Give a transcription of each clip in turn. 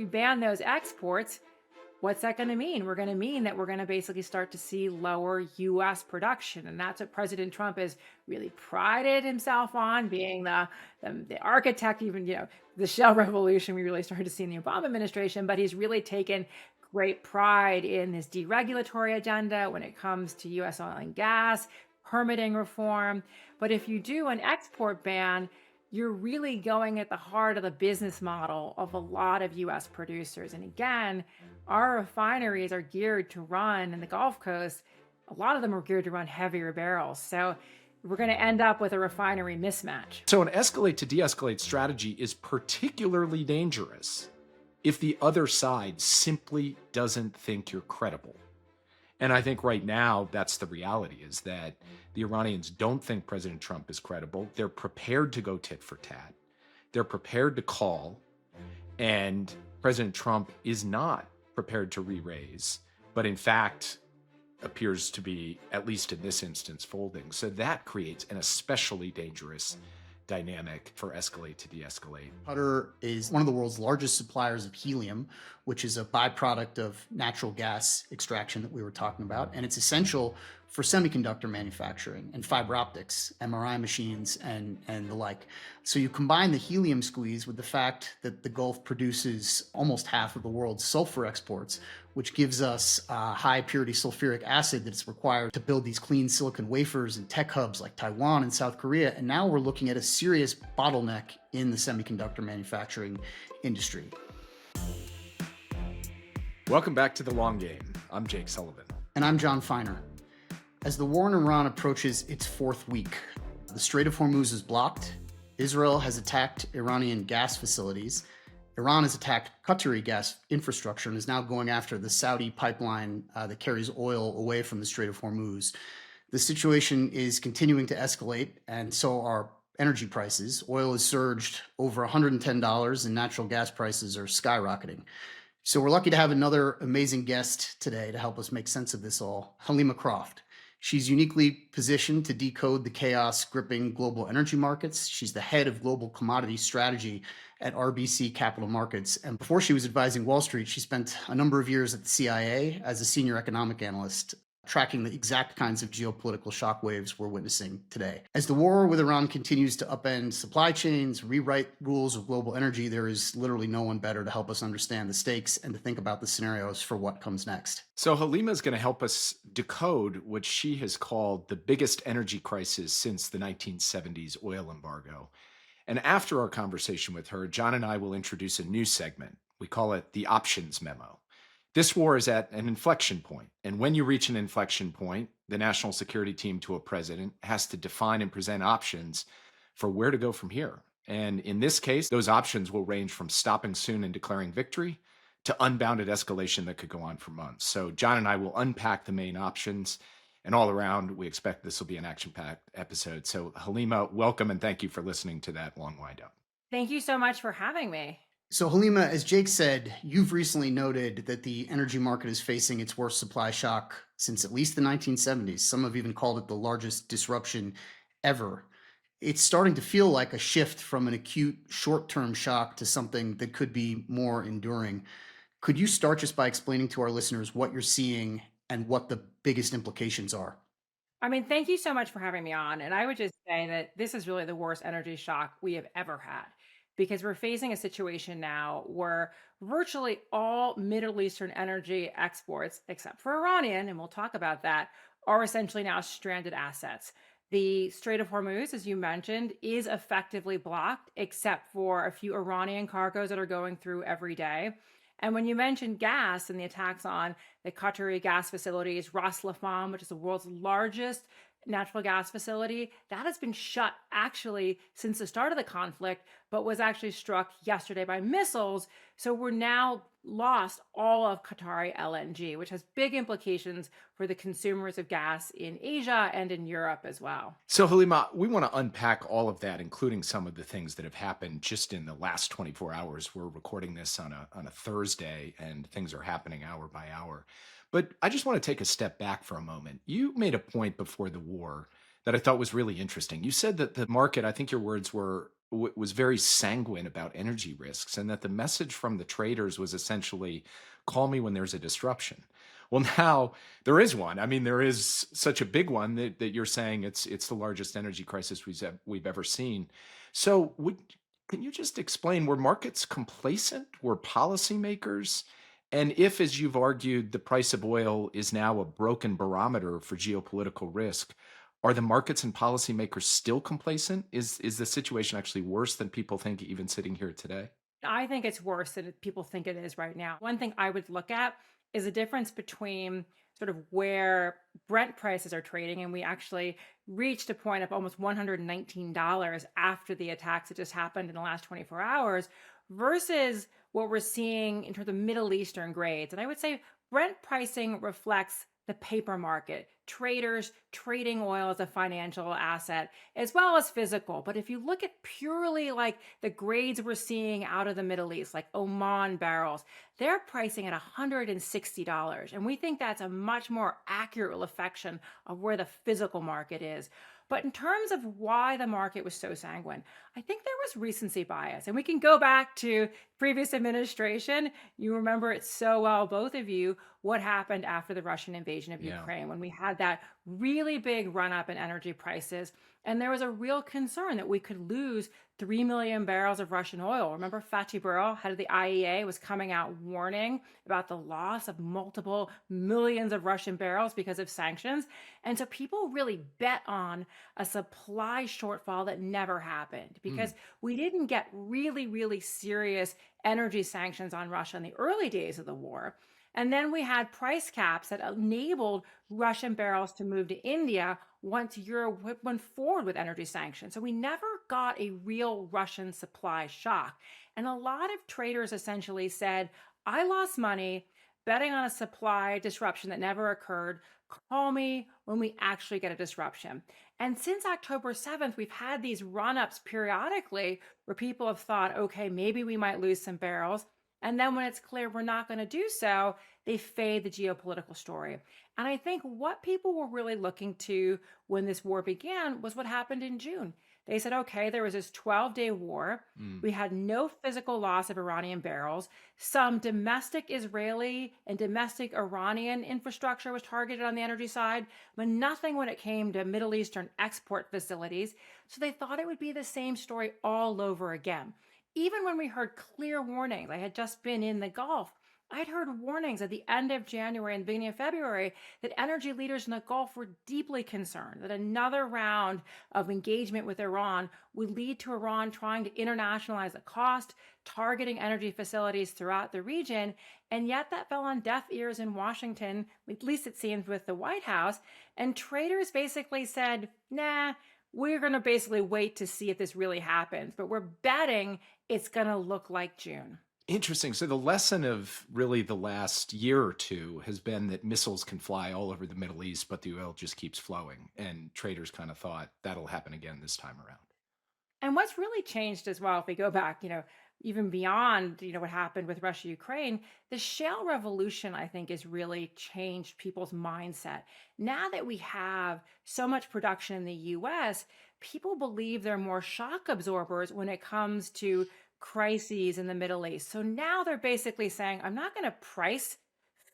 we ban those exports, what's that going to mean? We're going to mean that we're going to basically start to see lower US production. And that's what President Trump has really prided himself on, being the architect, even, the shale revolution we really started to see in the Obama administration. But he's really taken great pride in this deregulatory agenda when it comes to US oil and gas, permitting reform. But if you do an export ban, you're really going at the heart of the business model of a lot of US producers. And again, our refineries are geared to run in the Gulf Coast. A lot of them are geared to run heavier barrels. So we're going to end up with a refinery mismatch. So an escalate to de-escalate strategy is particularly dangerous if the other side simply doesn't think you're credible. And I think right now, that's the reality, is that the Iranians don't think President Trump is credible. They're prepared to go tit for tat. They're prepared to call. And President Trump is not prepared to re-raise, but in fact appears to be, at least in this instance, folding. So that creates an especially dangerous dynamic for escalate to de-escalate. Qatar is one of the world's largest suppliers of helium, which is a byproduct of natural gas extraction that we were talking about. And it's essential for semiconductor manufacturing and fiber optics, MRI machines, and the like. So you combine the helium squeeze with the fact that the Gulf produces almost half of the world's sulfur exports, which gives us high purity sulfuric acid that's required to build these clean silicon wafers in tech hubs like Taiwan and South Korea. And now we're looking at a serious bottleneck in the semiconductor manufacturing industry. Welcome back to The Long Game. I'm Jake Sullivan. And I'm John Feiner. As the war in Iran approaches its fourth week, the Strait of Hormuz is blocked, Israel has attacked Iranian gas facilities, Iran has attacked Qatari gas infrastructure and is now going after the Saudi pipeline that carries oil away from the Strait of Hormuz. The situation is continuing to escalate, and so are energy prices. Oil has surged over $110 and natural gas prices are skyrocketing. So we're lucky to have another amazing guest today to help us make sense of this all, Helima Croft. She's uniquely positioned to decode the chaos gripping global energy markets. She's the head of global commodity strategy at RBC Capital Markets. And before she was advising Wall Street, she spent a number of years at the CIA as a senior economic analyst, tracking the exact kinds of geopolitical shockwaves we're witnessing today. As the war with Iran continues to upend supply chains, rewrite rules of global energy, there is literally no one better to help us understand the stakes and to think about the scenarios for what comes next. So Halima is going to help us decode what she has called the biggest energy crisis since the 1970s oil embargo. And after our conversation with her, John and I will introduce a new segment. We call it the Options Memo. This war is at an inflection point, and when you reach an inflection point, the national security team to a president has to define and present options for where to go from here. And in this case, those options will range from stopping soon and declaring victory to unbounded escalation that could go on for months. So John and I will unpack the main options, and all around, we expect this will be an action-packed episode. So Halima, welcome, and thank you for listening to that long wind-up. Thank you so much for having me. So Helima, as Jake said, you've recently noted that the energy market is facing its worst supply shock since at least the 1970s. Some have even called it the largest disruption ever. It's starting to feel like a shift from an acute short-term shock to something that could be more enduring. Could you start just by explaining to our listeners what you're seeing and what the biggest implications are? I mean, thank you so much for having me on. And I would just say that this is really the worst energy shock we have ever had, because we're facing a situation now where virtually all Middle Eastern energy exports, except for Iranian, and we'll talk about that, are essentially now stranded assets. The Strait of Hormuz, as you mentioned, is effectively blocked, except for a few Iranian cargoes that are going through every day. And when you mentioned gas and the attacks on the Qatari gas facilities, Ras Laffan, which is the world's largest natural gas facility, that has been shut actually since the start of the conflict, but was actually struck yesterday by missiles. So we're now lost all of Qatari LNG, which has big implications for the consumers of gas in Asia and in Europe as well. So Halima, we want to unpack all of that, including some of the things that have happened just in the last 24 hours. We're recording this on a Thursday, and things are happening hour by hour. But I just want to take a step back for a moment. You made a point before the war that I thought was really interesting. You said that the market, I think your words were, was very sanguine about energy risks, and that the message from the traders was essentially, call me when there's a disruption. Well, now there is one. I mean, there is such a big one that you're saying it's the largest energy crisis we've ever seen. So, can you just explain, were markets complacent? Were policymakers? And if, as you've argued, the price of oil is now a broken barometer for geopolitical risk, are the markets and policymakers still complacent? Is the situation actually worse than people think, even sitting here today? I think it's worse than people think it is right now. One thing I would look at is the difference between sort of where Brent prices are trading, and we actually reached a point of almost $119 after the attacks that just happened in the last 24 hours, versus what we're seeing in terms of Middle Eastern grades. And I would say Brent pricing reflects the paper market, traders trading oil as a financial asset, as well as physical. But if you look at purely like the grades we're seeing out of the Middle East, like Oman barrels, they're pricing at $160. And we think that's a much more accurate reflection of where the physical market is. But in terms of why the market was so sanguine, I think there was recency bias. And we can go back to previous administration. You remember it so well, both of you, what happened after the Russian invasion of Yeah. Ukraine when we had that really big run up in energy prices. And there was a real concern that we could lose 3 million barrels of Russian oil. Remember, Fatih Birol, head of the IEA, was coming out warning about the loss of multiple millions of Russian barrels because of sanctions. And so people really bet on a supply shortfall that never happened because we didn't get really, really serious energy sanctions on Russia in the early days of the war. And then we had price caps that enabled Russian barrels to move to India once Europe went forward with energy sanctions. So we never got a real Russian supply shock. And a lot of traders essentially said, I lost money betting on a supply disruption that never occurred. Call me when we actually get a disruption. And since October 7th, we've had these run ups periodically where people have thought, okay, maybe we might lose some barrels. And then when it's clear we're not going to do so, they fade the geopolitical story. And I think what people were really looking to when this war began was what happened in June. They said, okay, there was this 12-day war. Mm. We had no physical loss of Iranian barrels. Some domestic Israeli and domestic Iranian infrastructure was targeted on the energy side, but nothing when it came to Middle Eastern export facilities. So they thought it would be the same story all over again. Even when we heard clear warnings, I had just been in the Gulf. I'd heard warnings at the end of January and the beginning of February that energy leaders in the Gulf were deeply concerned that another round of engagement with Iran would lead to Iran trying to internationalize the cost, targeting energy facilities throughout the region. And yet that fell on deaf ears in Washington, at least it seems with the White House. And traders basically said, nah, we're going to basically wait to see if this really happens, but we're betting it's going to look like June. Interesting. So the lesson of really the last year or two has been that missiles can fly all over the Middle East, but the oil just keeps flowing. And traders kind of thought that'll happen again this time around. And what's really changed as well, if we go back, even beyond, what happened with Russia, Ukraine, the shale revolution, I think, has really changed people's mindset. Now that we have so much production in the US, people believe they're more shock absorbers when it comes to crises in the Middle East. So now they're basically saying, I'm not going to price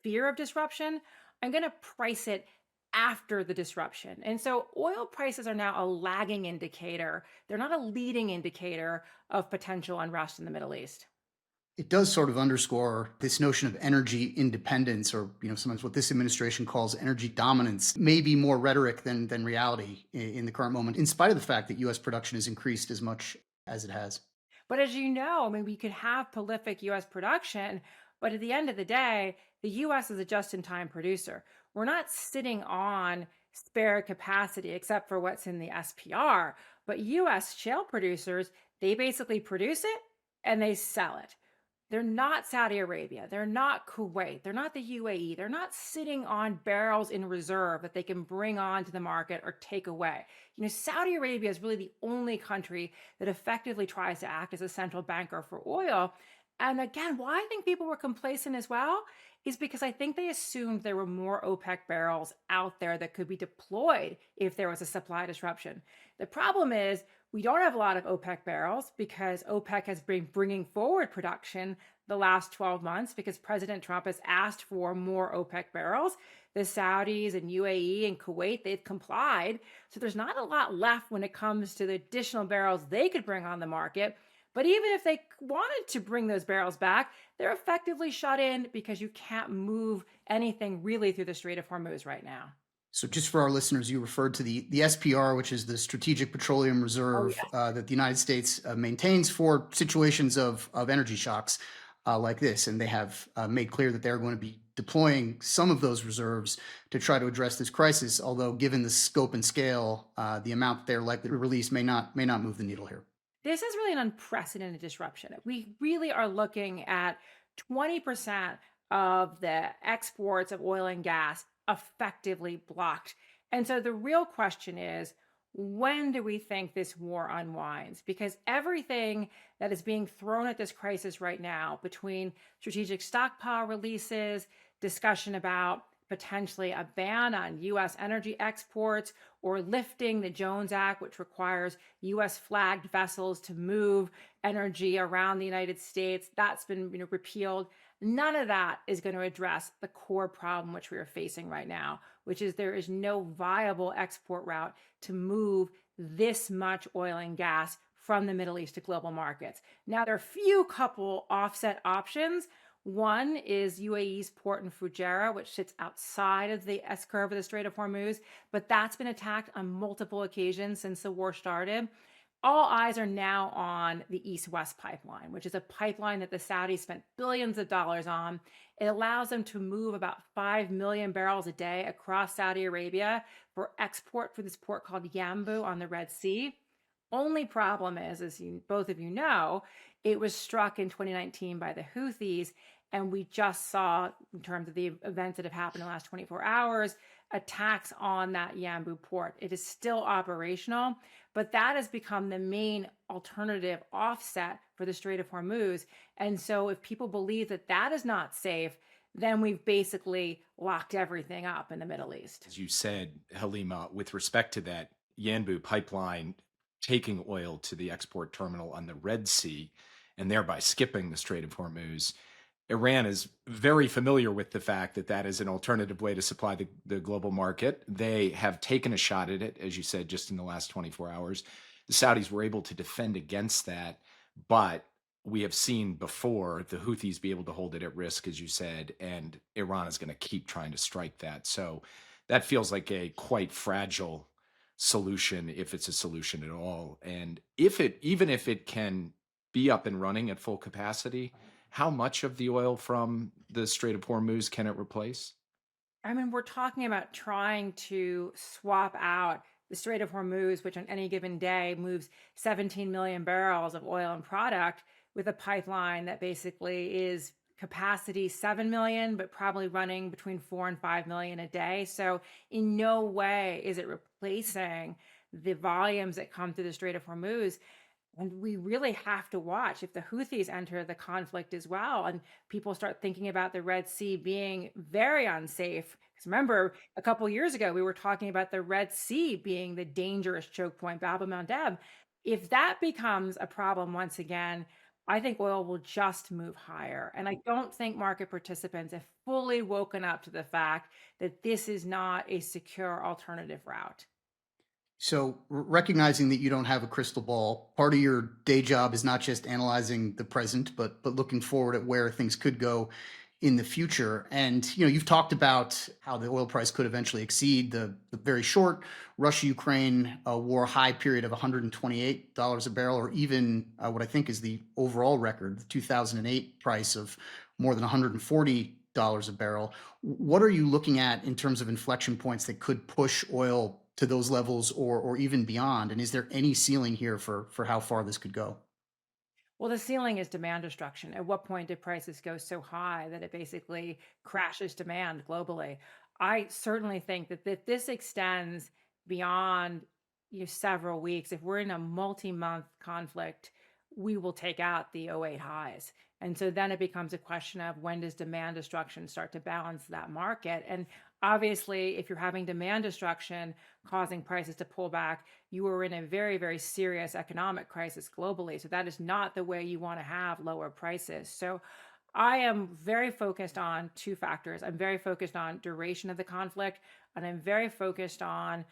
fear of disruption. I'm going to price it after the disruption. And so oil prices are now a lagging indicator. They're not a leading indicator of potential unrest in the Middle East. It does sort of underscore this notion of energy independence, or sometimes what this administration calls energy dominance, may be more rhetoric than reality in the current moment, in spite of the fact that U.S. production has increased as much as it has. But as you know, I mean, we could have prolific US production, but at the end of the day, the US is a just in time producer. We're not sitting on spare capacity except for what's in the SPR. But US shale producers, they basically produce it and they sell it. They're not Saudi Arabia. They're not Kuwait. They're not the UAE. They're not sitting on barrels in reserve that they can bring on to the market or take away. Saudi Arabia is really the only country that effectively tries to act as a central banker for oil. And again, why I think people were complacent as well is because I think they assumed there were more OPEC barrels out there that could be deployed if there was a supply disruption. The problem is we don't have a lot of OPEC barrels because OPEC has been bringing forward production the last 12 months because President Trump has asked for more OPEC barrels. The Saudis and UAE and Kuwait, they've complied. So there's not a lot left when it comes to the additional barrels they could bring on the market. But even if they wanted to bring those barrels back, they're effectively shut in because you can't move anything really through the Strait of Hormuz right now. So, just for our listeners, you referred to the SPR, which is the Strategic Petroleum Oh, Reserve yes. that the United States maintains for situations of energy shocks like this. And they have made clear that they're going to be deploying some of those reserves to try to address this crisis. Although, given the scope and scale, the amount that they're likely to release may not move the needle here. This is really an unprecedented disruption. We really are looking at 20% of the exports of oil and gas effectively blocked. And so the real question is, when do we think this war unwinds? Because everything that is being thrown at this crisis right now, between strategic stockpile releases, discussion about potentially a ban on US energy exports, or lifting the Jones Act, which requires US flagged vessels to move energy around the United States, that's been repealed. None of that is going to address the core problem which we are facing right now, which is there is no viable export route to move this much oil and gas from the Middle East to global markets. Now, there are few couple offset options. One is UAE's port in Fujairah, which sits outside of the S curve of the Strait of Hormuz, but that's been attacked on multiple occasions since the war started. All eyes are now on the East West pipeline, which is a pipeline that the Saudis spent billions of dollars on. It allows them to move about 5 million barrels a day across Saudi Arabia for export for this port called Yanbu on the Red Sea. Only problem is, as both of you know, it was struck in 2019 by the Houthis. And we just saw, in terms of the events that have happened in the last 24 hours, attacks on that Yanbu port. It is still operational, but that has become the main alternative offset for the Strait of Hormuz. And so if people believe that that is not safe, then we've basically locked everything up in the Middle East. As you said, Halima, with respect to that Yanbu pipeline taking oil to the export terminal on the Red Sea and thereby skipping the Strait of Hormuz, Iran is very familiar with the fact that that is an alternative way to supply the global market. They have taken a shot at it, as you said, just in the last 24 hours. The Saudis were able to defend against that, but we have seen before the Houthis be able to hold it at risk, as you said, and Iran is going to keep trying to strike that. So that feels like a quite fragile solution, if it's a solution at all. And even if it can be up and running at full capacity, how much of the oil from the Strait of Hormuz can it replace? I mean, we're talking about trying to swap out the Strait of Hormuz, which on any given day moves 17 million barrels of oil and product, with a pipeline that basically is capacity 7 million, but probably running between 4 and 5 million a day. So in no way is it replacing the volumes that come through the Strait of Hormuz. And we really have to watch if the Houthis enter the conflict as well, and people start thinking about the Red Sea being very unsafe. Because remember, a couple years ago, we were talking about the Red Sea being the dangerous choke point, Bab el Mandeb. If that becomes a problem once again, I think oil will just move higher. And I don't think market participants have fully woken up to the fact that this is not a secure alternative route. So, recognizing that you don't have a crystal ball, part of your day job is not just analyzing the present, but looking forward at where things could go in the future. And you've talked about how the oil price could eventually exceed the very short Russia-Ukraine war high period of $128 a barrel, or even what I think is the overall record, the 2008 price of more than $140 a barrel. What are you looking at in terms of inflection points that could push oil to those levels or even beyond? And is there any ceiling here for how far this could go? Well, the ceiling is demand destruction. At what point do prices go so high that it basically crashes demand globally? I certainly think that this extends beyond several weeks. If we're in a multi-month conflict we will take out the '08 highs. And so then it becomes a question of when does demand destruction start to balance that market? And obviously, if you're having demand destruction causing prices to pull back, you are in a very, very serious economic crisis globally. So that is not the way you want to have lower prices. So I am very focused on two factors. I'm very focused on duration of the conflict, and I'm very focused on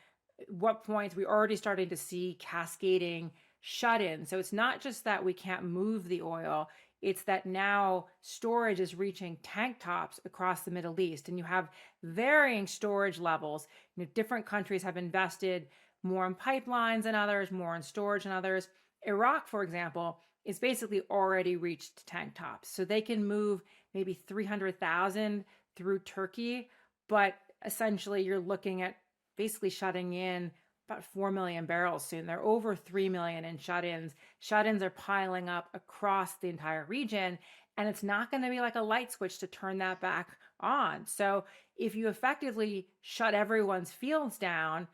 what points we're already starting to see cascading shut in. So it's not just that we can't move the oil, it's that now storage is reaching tank tops across the Middle East, and you have varying storage levels. Different countries have invested more in pipelines than others, more in storage than others. Iraq, for example, is basically already reached tank tops. So they can move maybe 300,000 through Turkey, but essentially you're looking at basically shutting in about 4 million barrels soon. They're over 3 million in shut-ins. Shut-ins are piling up across the entire region, and it's not going to be like a light switch to turn that back on. So if you effectively shut everyone's fields down,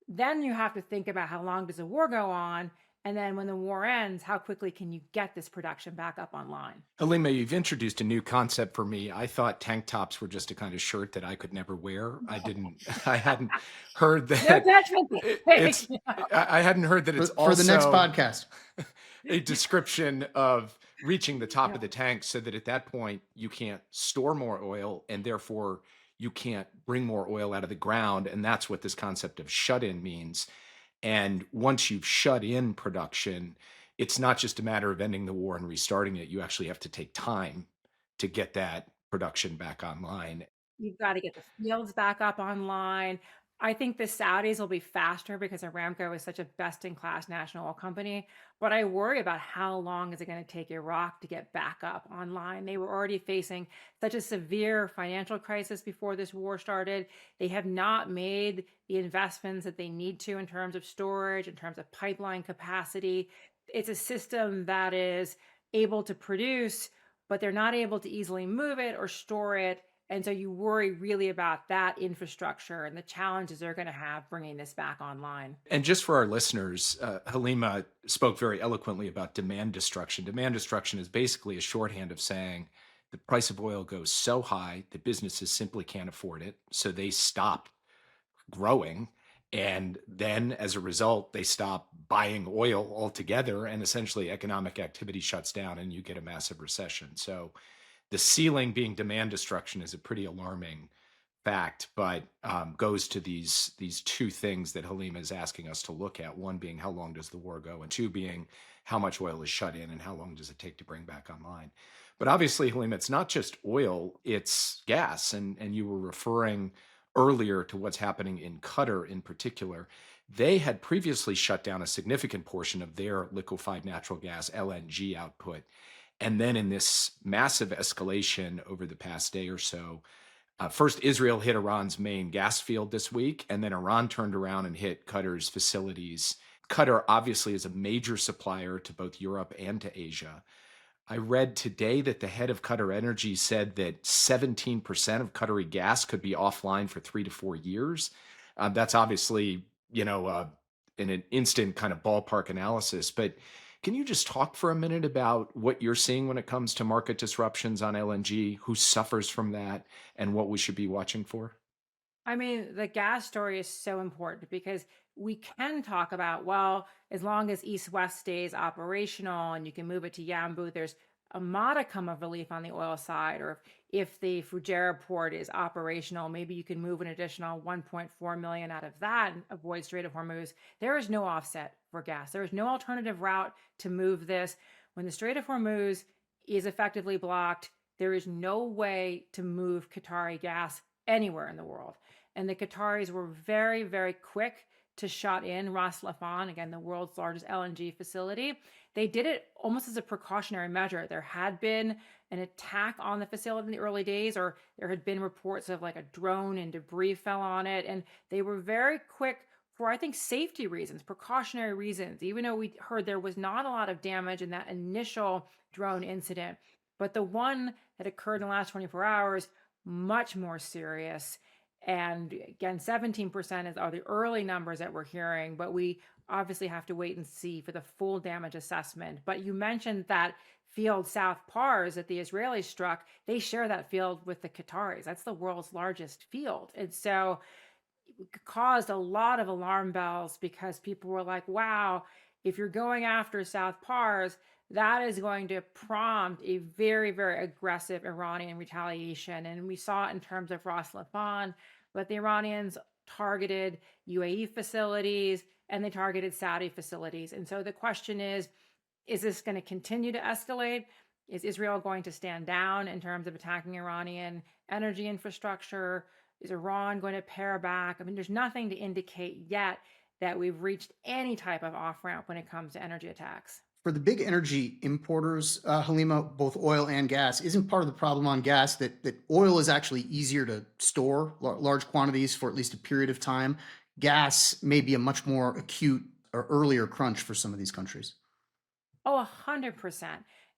then you have to think about how long does the war go on? And then when the war ends, how quickly can you get this production back up online? Halima, you've introduced a new concept for me. I thought tank tops were just a kind of shirt that I could never wear. I didn't, I hadn't heard No that judgment. it's, I hadn't heard that it's For the next also podcast. a description of reaching the top of the tank so that at that point you can't store more oil and therefore you can't bring more oil out of the ground. And that's what this concept of shut in means. And once you've shut in production, it's not just a matter of ending the war and restarting it. You actually have to take time to get that production back online. You've got to get the fields back up online. I think the Saudis will be faster because Aramco is such a best-in-class national oil company. But I worry about how long is it going to take Iraq to get back up online. They were already facing such a severe financial crisis before this war started. They have not made the investments that they need to in terms of storage, in terms of pipeline capacity. It's a system that is able to produce, but they're not able to easily move it or store it. And so you worry really about that infrastructure and the challenges they're going to have bringing this back online. And just for our listeners, Halima spoke very eloquently about demand destruction. Demand destruction is basically a shorthand of saying the price of oil goes so high that businesses simply can't afford it. So they stop growing. And then as a result, they stop buying oil altogether. And essentially, economic activity shuts down and you get a massive recession. So the ceiling being demand destruction is a pretty alarming fact, but goes to these two things that Halima is asking us to look at. One being how long does the war go, and two being how much oil is shut in and how long does it take to bring back online. But obviously, Halima, it's not just oil, it's gas. And you were referring earlier to what's happening in Qatar in particular. They had previously shut down a significant portion of their liquefied natural gas, LNG output. And then in this massive escalation over the past day or so, first Israel hit Iran's main gas field this week, and then Iran turned around and hit Qatar's facilities. Qatar obviously is a major supplier to both Europe and to Asia. I read today that the head of Qatar Energy said that 17% of Qatari gas could be offline for 3 to 4 years. That's obviously, in an instant kind of ballpark analysis, but can you just talk for a minute about what you're seeing when it comes to market disruptions on LNG, who suffers from that, and what we should be watching for? I mean, the gas story is so important because we can talk about, well, as long as East West stays operational and you can move it to Yanbu, there's a modicum of relief on the oil side. Or if the Fujairah port is operational, maybe you can move an additional 1.4 million out of that and avoid Strait of Hormuz. There is no offset for gas. There is no alternative route to move this. When the Strait of Hormuz is effectively blocked, there is no way to move Qatari gas anywhere in the world. And the Qataris were very, very quick to shut in Ras Laffan, again, the world's largest LNG facility. They did it almost as a precautionary measure. There had been an attack on the facility in the early days, or there had been reports of like a drone and debris fell on it. And they were very quick for, I think, safety reasons, precautionary reasons, even though we heard there was not a lot of damage in that initial drone incident. But the one that occurred in the last 24 hours, much more serious. And again, 17% are the early numbers that we're hearing, but we obviously have to wait and see for the full damage assessment. But you mentioned that field South Pars that the Israelis struck. They share that field with the Qataris. That's the world's largest field. And so it caused a lot of alarm bells because people were like, wow, if you're going after South Pars, that is going to prompt a very, very aggressive Iranian retaliation. And we saw it in terms of Ras Laffan, but the Iranians targeted UAE facilities and they targeted Saudi facilities. And so the question is this going to continue to escalate? Is Israel going to stand down in terms of attacking Iranian energy infrastructure? Is Iran going to pare back? I mean, there's nothing to indicate yet that we've reached any type of off ramp when it comes to energy attacks. For the big energy importers, Halima, both oil and gas, isn't part of the problem on gas that oil is actually easier to store large quantities for at least a period of time? Gas may be a much more acute or earlier crunch for some of these countries. Oh, 100%.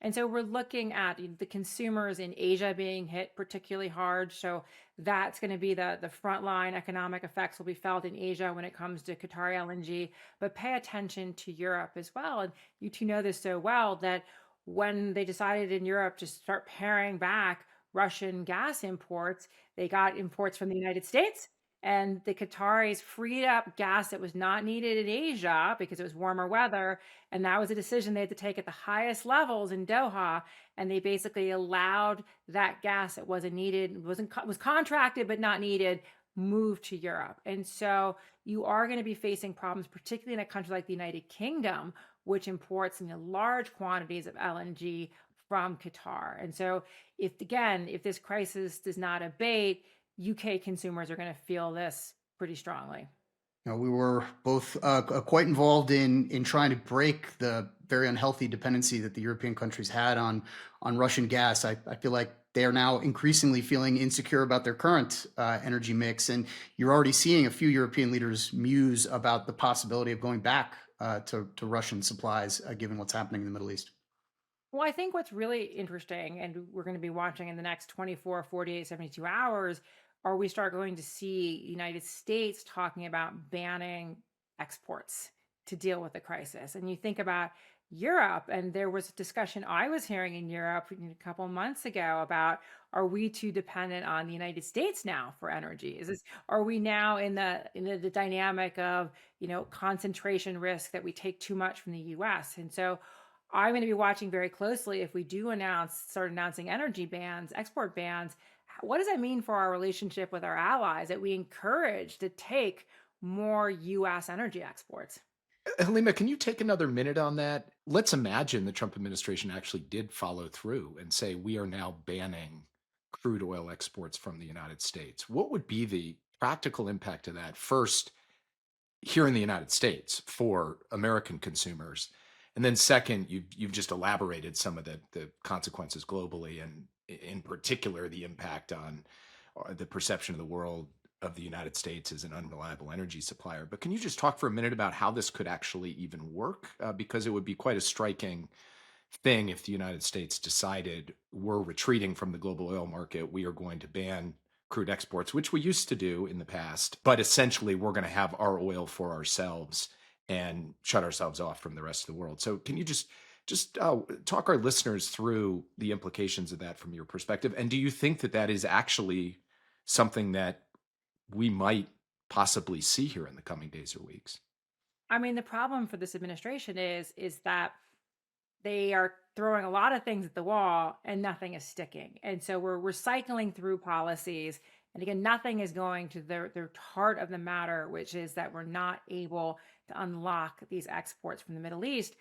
And so we're looking at the consumers in Asia being hit particularly hard. So that's going to be the frontline economic effects will be felt in Asia when it comes to Qatari LNG. But pay attention to Europe as well. And you two know this so well that when they decided in Europe to start paring back Russian gas imports, they got imports from the United States. And the Qataris freed up gas that was not needed in Asia because it was warmer weather. And that was a decision they had to take at the highest levels in Doha. And they basically allowed that gas that wasn't needed, was contracted but not needed, move to Europe. And so you are going to be facing problems, particularly in a country like the United Kingdom, which imports large quantities of LNG from Qatar. And so if this crisis does not abate, UK consumers are going to feel this pretty strongly. We were both quite involved in trying to break the very unhealthy dependency that the European countries had on Russian gas. I feel like they are now increasingly feeling insecure about their current energy mix, and you're already seeing a few European leaders muse about the possibility of going back to Russian supplies, given what's happening in the Middle East. Well, I think what's really interesting, and we're going to be watching in the next 24, 48, 72 hours, are we start going to see the United States talking about banning exports to deal with the crisis. And you think about Europe, and there was a discussion I was hearing in Europe a couple of months ago about, are we too dependent on the United States now for energy? Are we now in the dynamic of concentration risk that we take too much from the US? And so I'm going to be watching very closely if we do start announcing energy bans, export bans. What does that mean for our relationship with our allies that we encourage to take more US energy exports? Halima, can you take another minute on that? Let's imagine the Trump administration actually did follow through and say we are now banning crude oil exports from the United States. What would be the practical impact of that? First, here in the United States for American consumers. And then second, you've just elaborated some of the consequences globally, and in particular, the impact on the perception of the world of the United States as an unreliable energy supplier. But can you just talk for a minute about how this could actually even work? Because it would be quite a striking thing if the United States decided we're retreating from the global oil market, we are going to ban crude exports, which we used to do in the past, but essentially we're going to have our oil for ourselves and shut ourselves off from the rest of the world. So can you just talk our listeners through the implications of that from your perspective? And do you think that that is actually something that we might possibly see here in the coming days or weeks? I mean, the problem for this administration is that they are throwing a lot of things at the wall and nothing is sticking. And so we're cycling through policies. And again, nothing is going to the heart of the matter, which is that we're not able to unlock these exports from the Middle East.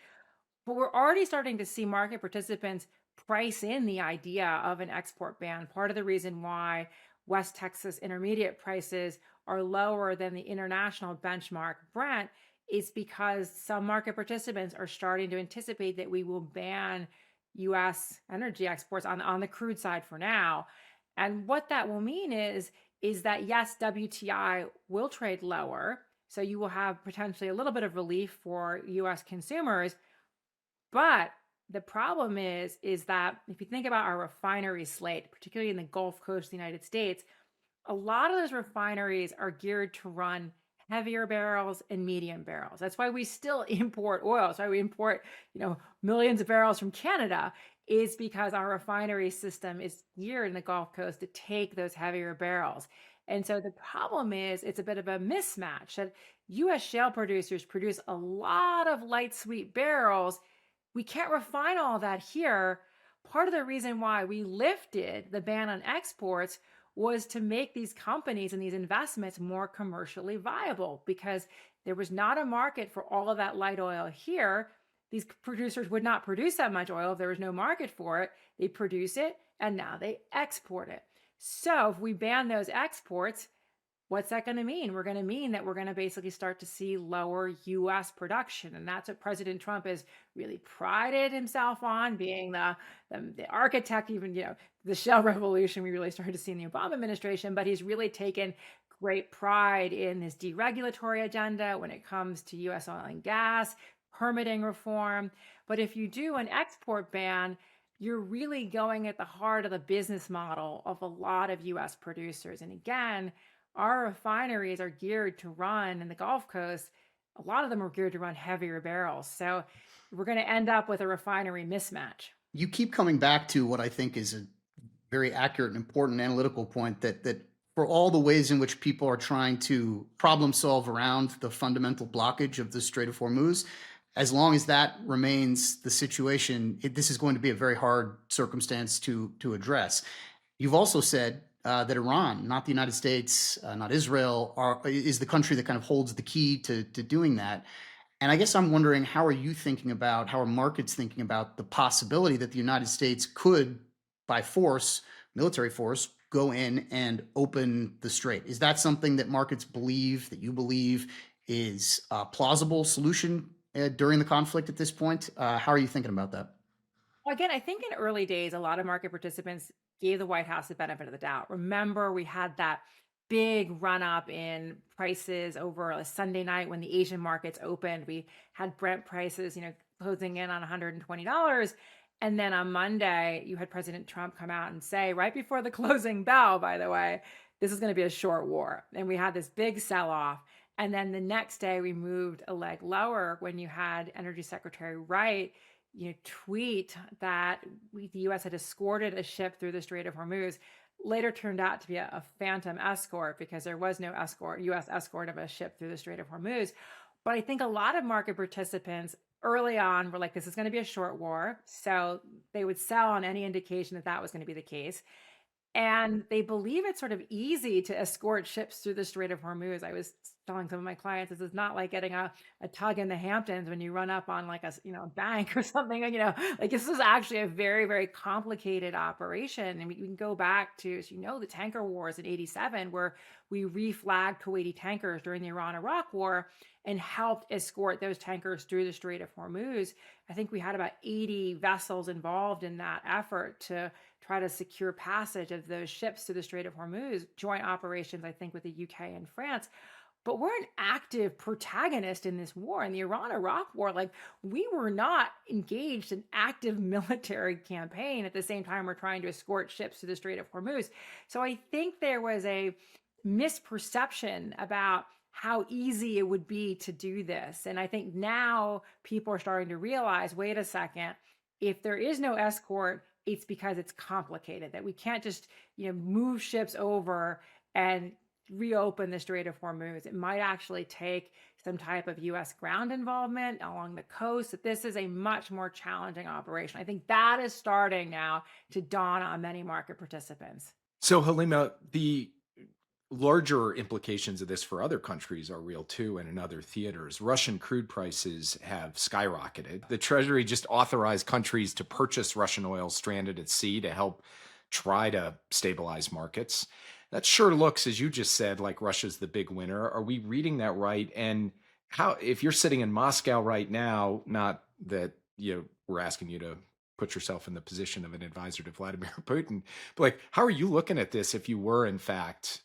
But we're already starting to see market participants price in the idea of an export ban. Part of the reason why West Texas intermediate prices are lower than the international benchmark Brent is because some market participants are starting to anticipate that we will ban US energy exports on the crude side for now. And what that will mean is that yes, WTI will trade lower. So you will have potentially a little bit of relief for US consumers. But the problem is that if you think about our refinery slate, particularly in the Gulf Coast of the United States, a lot of those refineries are geared to run heavier barrels and medium barrels. That's why we still import oil. That's why we import, millions of barrels from Canada, is because our refinery system is geared in the Gulf Coast to take those heavier barrels. And so the problem is it's a bit of a mismatch that US shale producers produce a lot of light sweet barrels. We can't refine all that here. Part of the reason why we lifted the ban on exports was to make these companies and these investments more commercially viable because there was not a market for all of that light oil here. These producers would not produce that much oil if there was no market for it. They produce it and now they export it. So if we ban those exports, what's that going to mean? We're going to mean that we're going to basically start to see lower US production. And that's what President Trump has really prided himself on, being the architect, even, the shale revolution we really started to see in the Obama administration. But he's really taken great pride in his deregulatory agenda when it comes to US oil and gas, permitting reform. But if you do an export ban, you're really going at the heart of the business model of a lot of US producers. And again, our refineries are geared to run in the Gulf Coast. A lot of them are geared to run heavier barrels. So we're going to end up with a refinery mismatch. You keep coming back to what I think is a very accurate and important analytical point that for all the ways in which people are trying to problem solve around the fundamental blockage of the Strait of Hormuz, as long as that remains the situation, this is going to be a very hard circumstance to address. You've also said that Iran, not the United States, not Israel, is the country that kind of holds the key to doing that. And I guess I'm wondering, how are markets thinking about the possibility that the United States could, by force, military force, go in and open the strait? Is that something that markets believe, that you believe is a plausible solution during the conflict at this point? How are you thinking about that? Well, again, I think in early days, a lot of market participants gave the White House the benefit of the doubt. Remember, we had that big run up in prices over a Sunday night when the Asian markets opened. We had Brent prices, closing in on $120. And then on Monday, you had President Trump come out and say, right before the closing bell, by the way, this is going to be a short war. And we had this big sell off. And then the next day, we moved a leg lower when you had Energy Secretary Wright tweet that the U.S. had escorted a ship through the Strait of Hormuz. Later turned out to be a phantom escort because there was no U.S. escort of a ship through the Strait of Hormuz. But I think a lot of market participants early on were like, this is going to be a short war. So they would sell on any indication that that was going to be the case. And they believe it's sort of easy to escort ships through the Strait of Hormuz. I was telling some of my clients, this is not like getting a tug in the Hamptons when you run up on like a bank or something. Like this is actually a very, very complicated operation. And we can go back to, as the tanker wars in '87, where we reflagged Kuwaiti tankers during the Iran-Iraq War and helped escort those tankers through the Strait of Hormuz. I think we had about 80 vessels involved in that effort to try to secure passage of those ships to the Strait of Hormuz, joint operations, I think, with the UK and France. But we're an active protagonist in this war. In the Iran-Iraq war, we were not engaged in active military campaign. At the same time, we're trying to escort ships to the Strait of Hormuz. So I think there was a misperception about how easy it would be to do this. And I think now people are starting to realize, wait a second, if there is no escort, it's because it's complicated, that we can't just, move ships over and reopen the Strait of Hormuz. It might actually take some type of U.S. ground involvement along the coast, that this is a much more challenging operation. I think that is starting now to dawn on many market participants. So, Helima, the larger implications of this for other countries are real too, and in other theaters. Russian crude prices have skyrocketed. The Treasury just authorized countries to purchase Russian oil stranded at sea to help try to stabilize markets. That sure looks, as you just said, like Russia's the big winner. Are we reading that right? And how, if you're sitting in Moscow right now, not that we're asking you to put yourself in the position of an advisor to Vladimir Putin, but how are you looking at this if you were in fact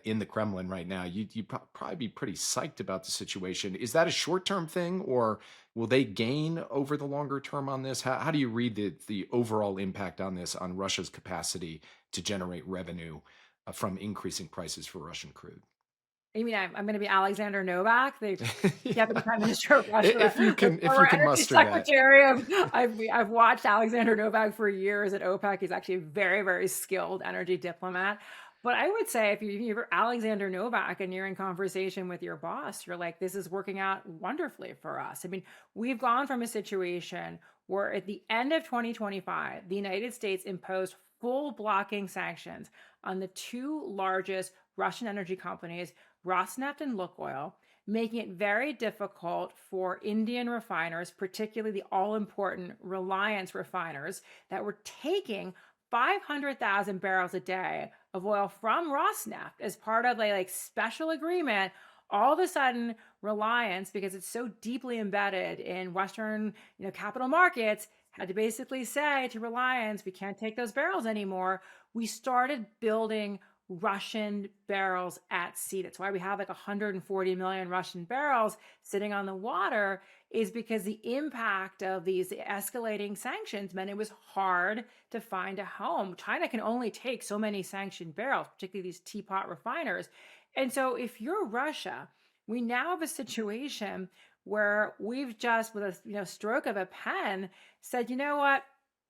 in the Kremlin right now? You'd probably be pretty psyched about the situation. Is that a short-term thing, or will they gain over the longer term on this? How do you read the overall impact on this, on Russia's capacity to generate revenue from increasing prices for Russian crude. You mean I'm gonna be Alexander Novak, the deputy Yeah. prime minister of Russia, If you the can former energy muster that. secretary of I've watched Alexander Novak for years at OPEC. He's actually a very, very skilled energy diplomat. But I would say if you're Alexander Novak and you're in conversation with your boss, you're like, this is working out wonderfully for us. I mean, we've gone from a situation where at the end of 2025, the United States imposed full blocking sanctions on the two largest Russian energy companies, Rosneft and Lukoil, making it very difficult for Indian refiners, particularly the all important Reliance refiners that were taking 500,000 barrels a day of oil from Rosneft as part of a special agreement. All of a sudden, Reliance, because it's so deeply embedded in Western, capital markets, had to basically say to Reliance, we can't take those barrels anymore. We started building Russian barrels at sea. That's why we have 140 million Russian barrels sitting on the water, is because the impact of these escalating sanctions meant it was hard to find a home. China can only take so many sanctioned barrels, particularly these teapot refiners. And so if you're Russia, we now have a situation where we've just, with a stroke of a pen, said, you know what?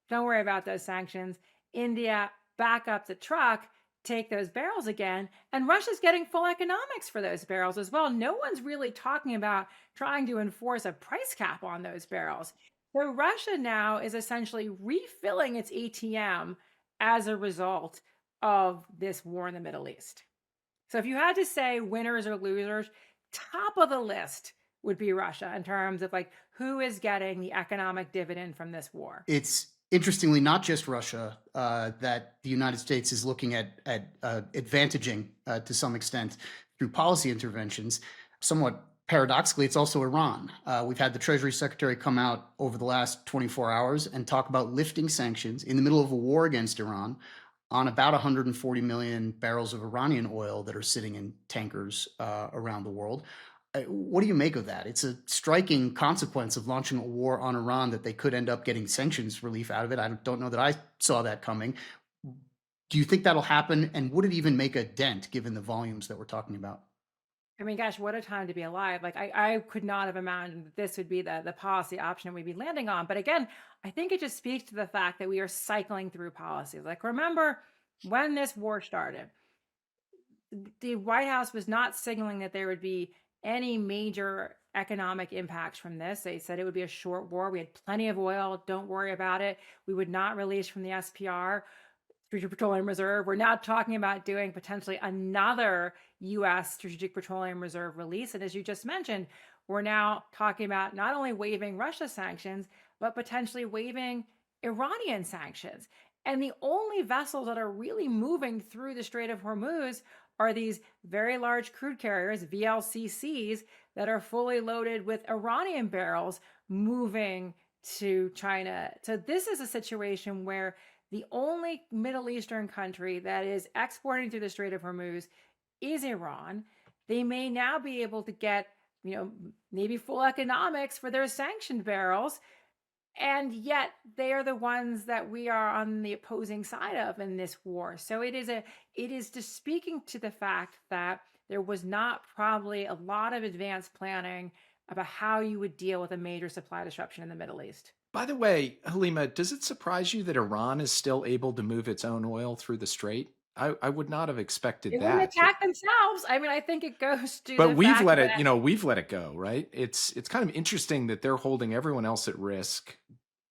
Don't worry about those sanctions. India, back up the truck, take those barrels again. And Russia's getting full economics for those barrels as well. No one's really talking about trying to enforce a price cap on those barrels. So Russia now is essentially refilling its ATM as a result of this war in the Middle East. So if you had to say winners or losers, top of the list would be Russia in terms of who is getting the economic dividend from this war. It's interestingly not just Russia that the United States is looking at advantaging to some extent through policy interventions. Somewhat paradoxically, it's also Iran. We've had the Treasury Secretary come out over the last 24 hours and talk about lifting sanctions in the middle of a war against Iran on about 140 million barrels of Iranian oil that are sitting in tankers around the world. What do you make of that? It's a striking consequence of launching a war on Iran that they could end up getting sanctions relief out of it. I don't know that I saw that coming. Do you think that'll happen? And would it even make a dent given the volumes that we're talking about? I mean, gosh, what a time to be alive. I could not have imagined that this would be the policy option we'd be landing on. But again, I think it just speaks to the fact that we are cycling through policies. Remember when this war started, the White House was not signaling that there would be any major economic impacts from this. They said it would be a short war. We had plenty of oil. Don't worry about it. We would not release from the SPR, Strategic Petroleum Reserve. We're now talking about doing potentially another U.S. Strategic Petroleum Reserve release. And as you just mentioned, we're now talking about not only waiving Russia sanctions, but potentially waiving Iranian sanctions. And the only vessels that are really moving through the Strait of Hormuz are these very large crude carriers, VLCCs, that are fully loaded with Iranian barrels moving to China. So this is a situation where the only Middle Eastern country that is exporting through the Strait of Hormuz is Iran. They may now be able to get, maybe full economics for their sanctioned barrels. And yet they are the ones that we are on the opposing side of in this war. So it is just speaking to the fact that there was not probably a lot of advanced planning about how you would deal with a major supply disruption in the Middle East. By the way, Helima, does it surprise you that Iran is still able to move its own oil through the Strait? I would not have expected They wouldn't that. attack themselves. I mean, I think it goes to But the we've fact let that it, we've let it go, right? It's kind of interesting that they're holding everyone else at risk,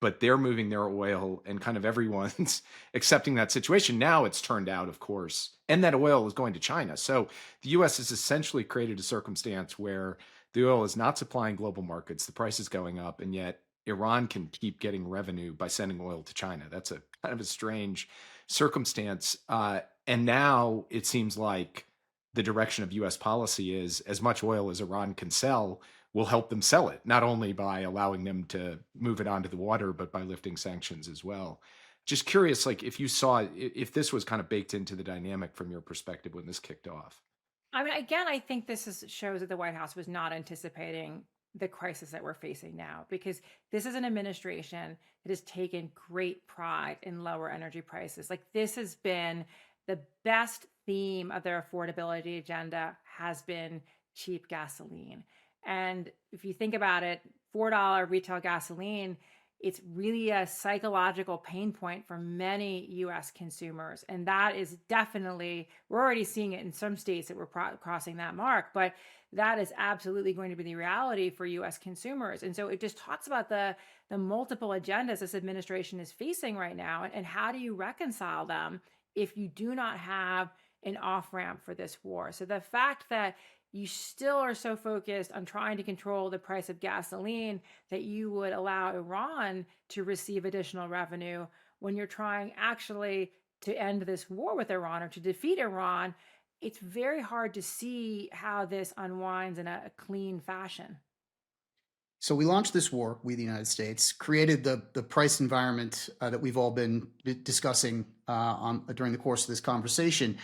but they're moving their oil and kind of everyone's accepting that situation. Now it's turned out, of course, and that oil is going to China. So the US has essentially created a circumstance where the oil is not supplying global markets, the price is going up, and yet Iran can keep getting revenue by sending oil to China. That's a kind of a strange circumstance. And now it seems like the direction of US policy is as much oil as Iran can sell will help them sell it, not only by allowing them to move it onto the water, but by lifting sanctions as well. Just curious, if you saw, if this was kind of baked into the dynamic from your perspective when this kicked off. I mean, again, I think shows that the White House was not anticipating the crisis that we're facing now, because this is an administration that has taken great pride in lower energy prices. This has been the best theme of their affordability agenda has been cheap gasoline. And if you think about it, $4 retail gasoline, it's really a psychological pain point for many US consumers. And that is definitely, we're already seeing it in some states that we're crossing that mark, but that is absolutely going to be the reality for US consumers. And so it just talks about the multiple agendas this administration is facing right now, and how do you reconcile them if you do not have an off ramp for this war. So the fact that you still are so focused on trying to control the price of gasoline that you would allow Iran to receive additional revenue when you're trying actually to end this war with Iran or to defeat Iran, it's very hard to see how this unwinds in a clean fashion. So we launched this war, we the United States, created the price environment that we've all been discussing during the course of this conversation.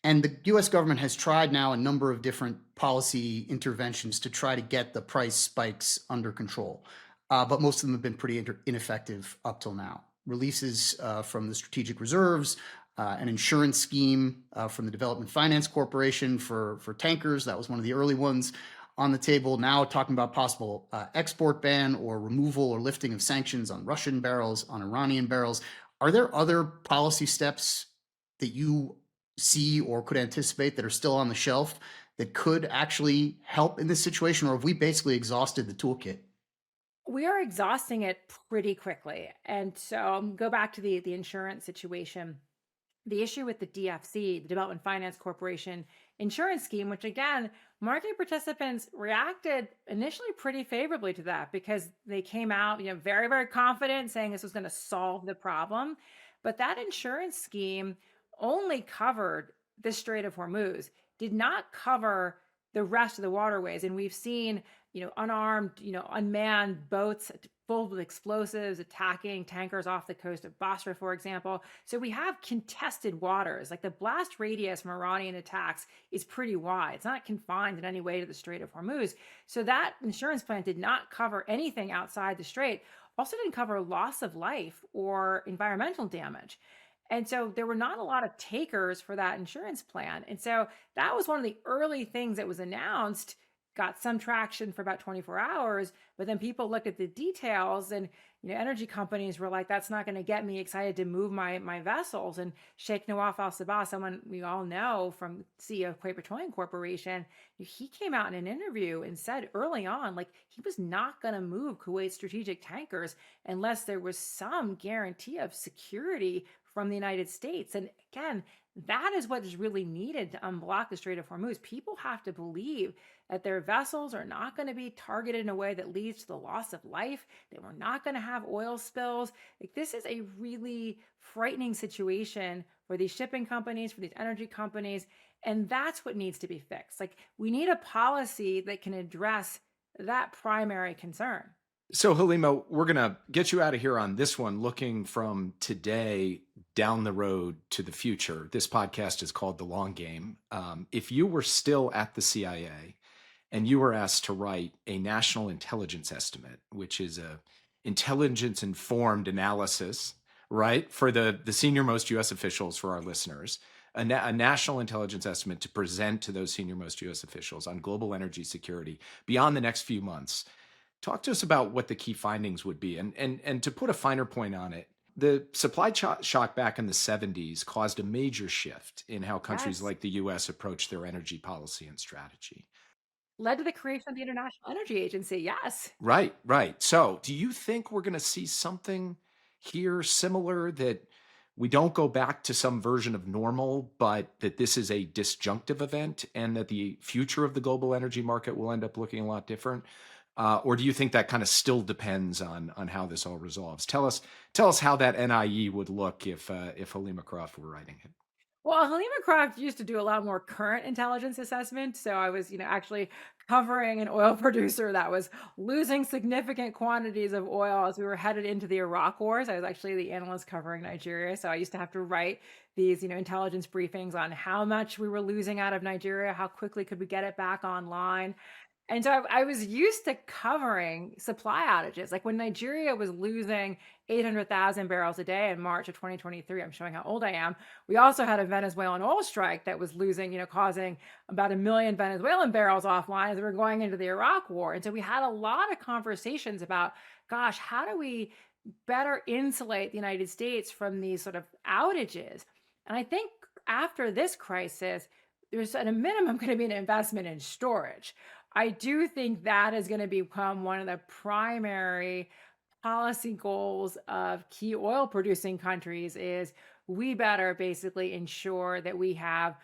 And the US government has tried now a number of different policy interventions to try to get the price spikes under control. But most of them have been pretty ineffective up till now. Releases from the strategic reserves, an insurance scheme from the Development Finance Corporation for tankers. That was one of the early ones on the table. Now talking about possible export ban or removal or lifting of sanctions on Russian barrels, on Iranian barrels. Are there other policy steps that you see or could anticipate that are still on the shelf that could actually help in this situation, or have we basically exhausted the toolkit? We are exhausting it pretty quickly. And so go back to the insurance situation. The issue with the DFC, the Development Finance Corporation insurance scheme, which again, market participants reacted initially pretty favorably to that because they came out, very, very confident saying this was going to solve the problem. But that insurance scheme only covered the Strait of Hormuz, did not cover the rest of the waterways. And we've seen, unarmed, unmanned boats full with explosives attacking tankers off the coast of Basra, for example. So we have contested waters. Like the blast radius from Iranian attacks is pretty wide. It's not confined in any way to the Strait of Hormuz. So that insurance plan did not cover anything outside the strait. Also didn't cover loss of life or environmental damage. And so there were not a lot of takers for that insurance plan. And so that was one of the early things that was announced, got some traction for about 24 hours, but then people looked at the details and energy companies were like, that's not going to get me excited to move my vessels. And Sheikh Nawaf al-Sabah, someone we all know from CEO of Kuwait Petroleum Corporation, he came out in an interview and said early on, like he was not going to move Kuwait strategic tankers unless there was some guarantee of security from the United States. And again, that is what is really needed to unblock the Strait of Hormuz. People have to believe that their vessels are not going to be targeted in a way that leads to the loss of life, that we're not going to have oil spills. Like this is a really frightening situation for these shipping companies, for these energy companies, and that's what needs to be fixed. Like we need a policy that can address that primary concern. So, Halima, we're going to get you out of here on this one, looking from today down the road to the future. This podcast is called The Long Game. If you were still at the CIA and you were asked to write a national intelligence estimate, which is a intelligence informed analysis, right, for the senior most U.S. officials, for our listeners, a national intelligence estimate to present to those senior most U.S. officials on global energy security beyond the next few months. Talk to us about what the key findings would be. And to put a finer point on it, the supply shock back in the 70s caused a major shift in how countries Yes. like the US approach their energy policy and strategy. Led to the creation of the International Energy Agency. Yes. Right, right. So, do you think we're going to see something here similar, that we don't go back to some version of normal, but that this is a disjunctive event and that the future of the global energy market will end up looking a lot different? Or do you think that kind of still depends on how this all resolves? Tell us how that NIE would look if Halima Croft were writing it. Well, Helima Croft used to do a lot more current intelligence assessment. So I was, actually covering an oil producer that was losing significant quantities of oil as we were headed into the Iraq wars. I was actually the analyst covering Nigeria. So I used to have to write these, intelligence briefings on how much we were losing out of Nigeria, how quickly could we get it back online. And so I was used to covering supply outages. Like when Nigeria was losing 800,000 barrels a day in March of 2023, I'm showing how old I am. We also had a Venezuelan oil strike that was losing, causing about 1 million Venezuelan barrels offline as we were going into the Iraq war. And so we had a lot of conversations about, gosh, how do we better insulate the United States from these sort of outages? And I think after this crisis, there's at a minimum going to be an investment in storage. I do think that is going to become one of the primary policy goals of key oil producing countries is we better basically ensure that we have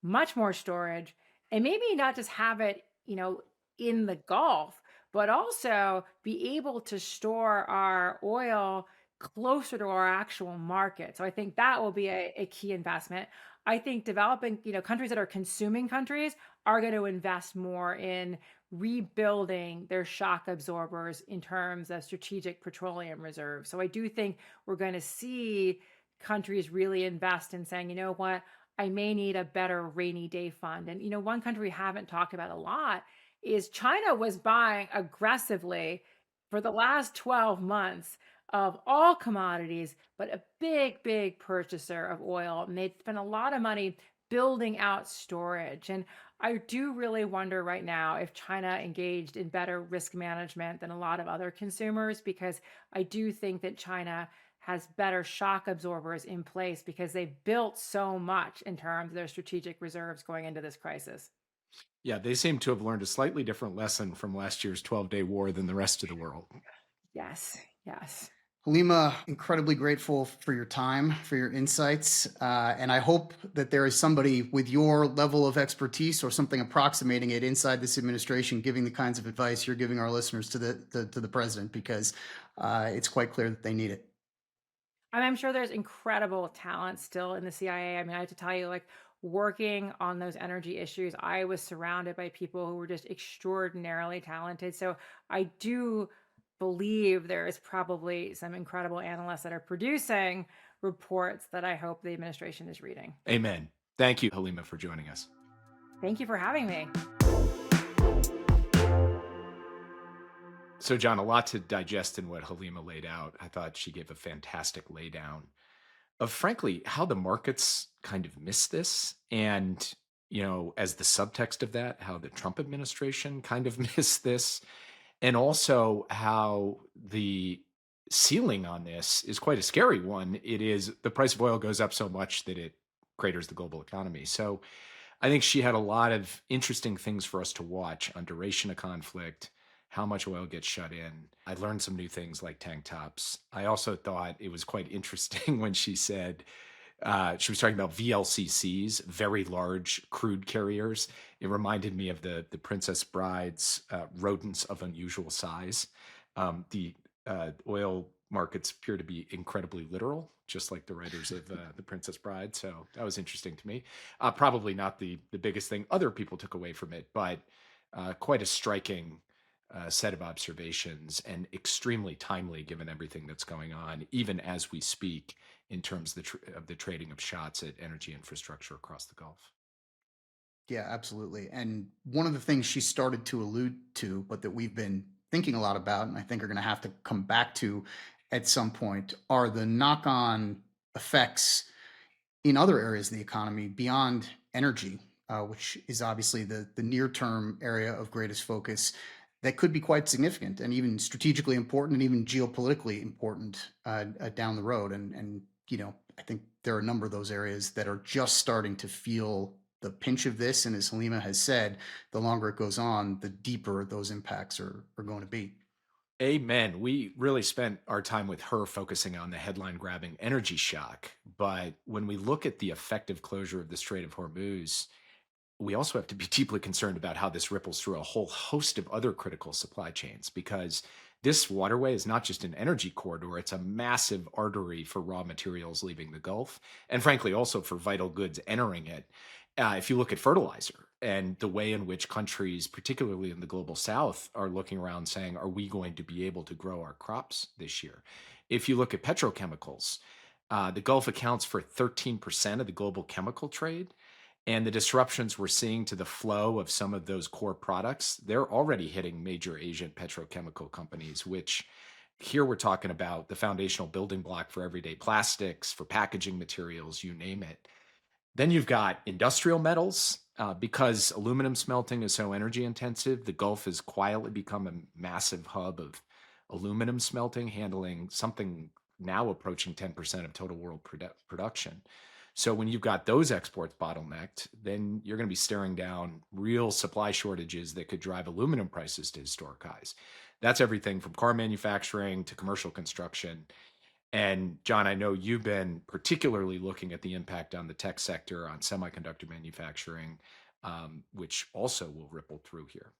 much more storage and maybe not just have it, in the Gulf, but also be able to store our oil closer to our actual market. So I think that will be a key investment. I think developing, countries that are consuming countries are going to invest more in rebuilding their shock absorbers in terms of strategic petroleum reserves. So I do think we're going to see countries really invest in saying, you know what, I may need a better rainy day fund. And, one country we haven't talked about a lot is China was buying aggressively for the last 12 months of all commodities, but a big, big purchaser of oil. And they'd spent a lot of money building out storage. And I do really wonder right now if China engaged in better risk management than a lot of other consumers, because I do think that China has better shock absorbers in place because they've built so much in terms of their strategic reserves going into this crisis. Yeah, they seem to have learned a slightly different lesson from last year's 12-day war than the rest of the world. Yes, yes. Helima, incredibly grateful for your time, for your insights. And I hope that there is somebody with your level of expertise or something approximating it inside this administration giving the kinds of advice you're giving our listeners to the president, because it's quite clear that they need it. I'm sure there's incredible talent still in the CIA. I mean, I have to tell you, like, working on those energy issues, I was surrounded by people who were just extraordinarily talented. So I do believe there is probably some incredible analysts that are producing reports that I hope the administration is reading. Amen. Thank you, Halima, for joining us. Thank you for having me. So, John, a lot to digest in what Halima laid out. I thought she gave a fantastic laydown of, frankly, how the markets kind of missed this. And, as the subtext of that, how the Trump administration kind of missed this. And also how the ceiling on this is quite a scary one. It is the price of oil goes up so much that it craters the global economy. So I think she had a lot of interesting things for us to watch on duration of conflict, how much oil gets shut in. I learned some new things like tank tops. I also thought it was quite interesting when she said, she was talking about VLCCs, very large crude carriers. It reminded me of the Princess Bride's rodents of unusual size. The oil markets appear to be incredibly literal, just like the writers of the Princess Bride. So that was interesting to me. Probably not the biggest thing other people took away from it, but quite a striking set of observations and extremely timely given everything that's going on, even as we speak, in terms of the trading of shots at energy infrastructure across the Gulf. Yeah, absolutely. And one of the things she started to allude to, but that we've been thinking a lot about, and I think are going to have to come back to at some point, are the knock on effects in other areas of the economy beyond energy, which is obviously the near term area of greatest focus that could be quite significant and even strategically important and even geopolitically important down the road. And I think there are a number of those areas that are just starting to feel the pinch of this. And as Halima has said, the longer it goes on, the deeper those impacts are going to be. Amen. We really spent our time with her focusing on the headline grabbing energy shock. But when we look at the effective closure of the Strait of Hormuz, we also have to be deeply concerned about how this ripples through a whole host of other critical supply chains, because this waterway is not just an energy corridor, it's a massive artery for raw materials leaving the Gulf, and frankly, also for vital goods entering it. If you look at fertilizer and the way in which countries, particularly in the global south, are looking around saying, are we going to be able to grow our crops this year? If you look at petrochemicals, the Gulf accounts for 13% of the global chemical trade. And the disruptions we're seeing to the flow of some of those core products, they're already hitting major Asian petrochemical companies, which here we're talking about the foundational building block for everyday plastics, for packaging materials, you name it. Then you've got industrial metals. Because aluminum smelting is so energy intensive, the Gulf has quietly become a massive hub of aluminum smelting, handling something now approaching 10% of total world production. So when you've got those exports bottlenecked, then you're going to be staring down real supply shortages that could drive aluminum prices to historic highs. That's everything from car manufacturing to commercial construction. And John, I know you've been particularly looking at the impact on the tech sector, on semiconductor manufacturing, which also will ripple through here.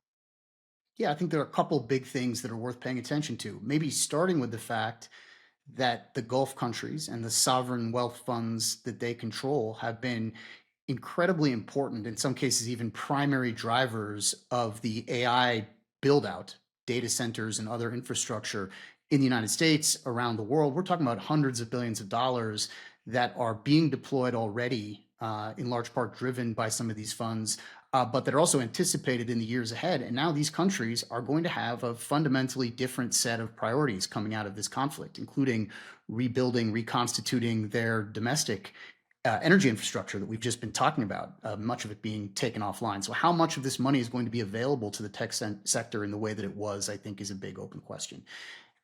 Yeah, I think there are a couple big things that are worth paying attention to. Maybe starting with the fact that the Gulf countries and the sovereign wealth funds that they control have been incredibly important, in some cases, even primary drivers of the AI build out, data centers and other infrastructure in the United States, around the world. We're talking about hundreds of billions of dollars that are being deployed already, in large part driven by some of these funds, but that are also anticipated in the years ahead. And now these countries are going to have a fundamentally different set of priorities coming out of this conflict, including rebuilding, reconstituting their domestic energy infrastructure that we've just been talking about, much of it being taken offline. So, how much of this money is going to be available to the tech sector in the way that it was, I think, is a big open question.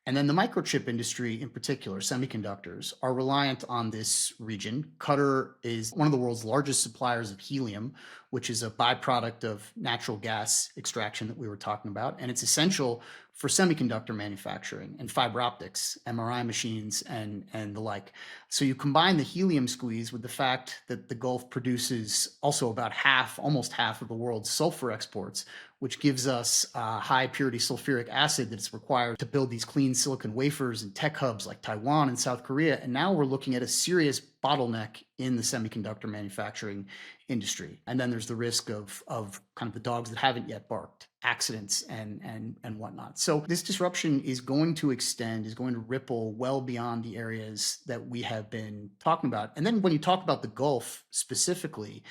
And then the microchip industry in particular, semiconductors, are reliant on this region. Qatar is one of the world's largest suppliers of helium, which is a byproduct of natural gas extraction that we were talking about. And it's essential for semiconductor manufacturing and fiber optics, MRI machines, and the like. So you combine the helium squeeze with the fact that the Gulf produces also about half, almost half of the world's sulfur exports, which gives us high purity sulfuric acid that's required to build these clean silicon wafers in tech hubs like Taiwan and South Korea. And now we're looking at a serious bottleneck in the semiconductor manufacturing industry. And then there's the risk of kind of the dogs that haven't yet barked, accidents and whatnot. So this disruption is going to extend, is going to ripple well beyond the areas that we have been talking about. And then when you talk about the Gulf specifically,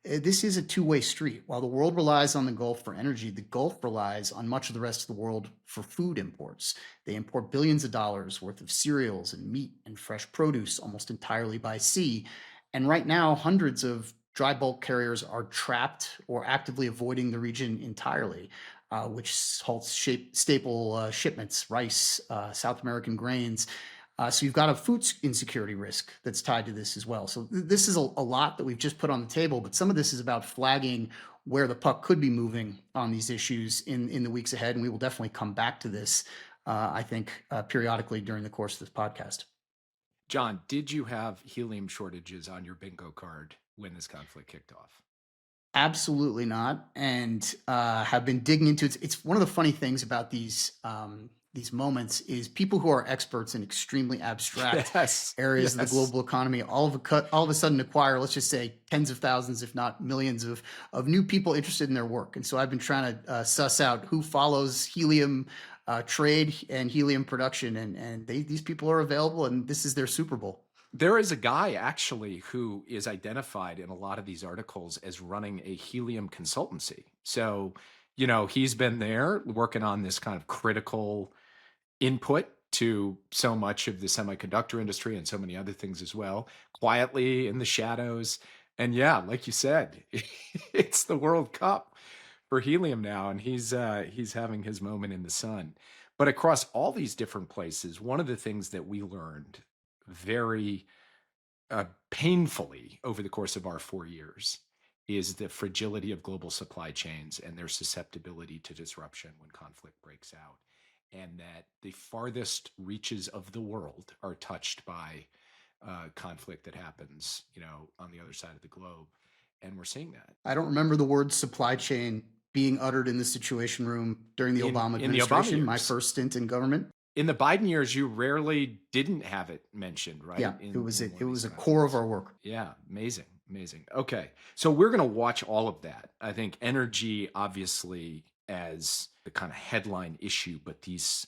this is a two-way street. While the world relies on the Gulf for energy, the Gulf relies on much of the rest of the world for food imports. They import billions of dollars worth of cereals and meat and fresh produce almost entirely by sea. And right now, hundreds of dry bulk carriers are trapped or actively avoiding the region entirely, which halts staple shipments, rice, South American grains. So you've got a food insecurity risk that's tied to this as well. So this is a lot that we've just put on the table, but some of this is about flagging where the puck could be moving on these issues in the weeks ahead. And we will definitely come back to this, I think, periodically during the course of this podcast. John, did you have helium shortages on your bingo card when this conflict kicked off? Absolutely not, and have been digging into it. It's one of the funny things about these moments is people who are experts in extremely abstract Yes, areas of the yes. global economy all of a sudden acquire, let's just say, tens of thousands, if not millions, of new people interested in their work. And so I've been trying to suss out who follows helium trade and helium production, and these people are available, and this is their Super Bowl. There is a guy actually who is identified in a lot of these articles as running a helium consultancy. So, he's been there working on this kind of critical input to so much of the semiconductor industry and so many other things as well, quietly in the shadows. And yeah, like you said, it's the World Cup for helium now, and he's having his moment in the sun. But across all these different places, one of the things that we learned very painfully over the course of our 4 years is the fragility of global supply chains and their susceptibility to disruption when conflict breaks out, and that the farthest reaches of the world are touched by conflict that happens, on the other side of the globe. And we're seeing that. I don't remember the word supply chain being uttered in the Situation Room during the Obama in the Obama administration, my years. first stint in government. In the Biden years, you rarely didn't have it mentioned, right? Yeah, In it was one of these a core of conflicts. our work. Yeah, amazing, amazing. Okay, so we're going to watch all of that. I think energy, obviously, as the kind of headline issue, but these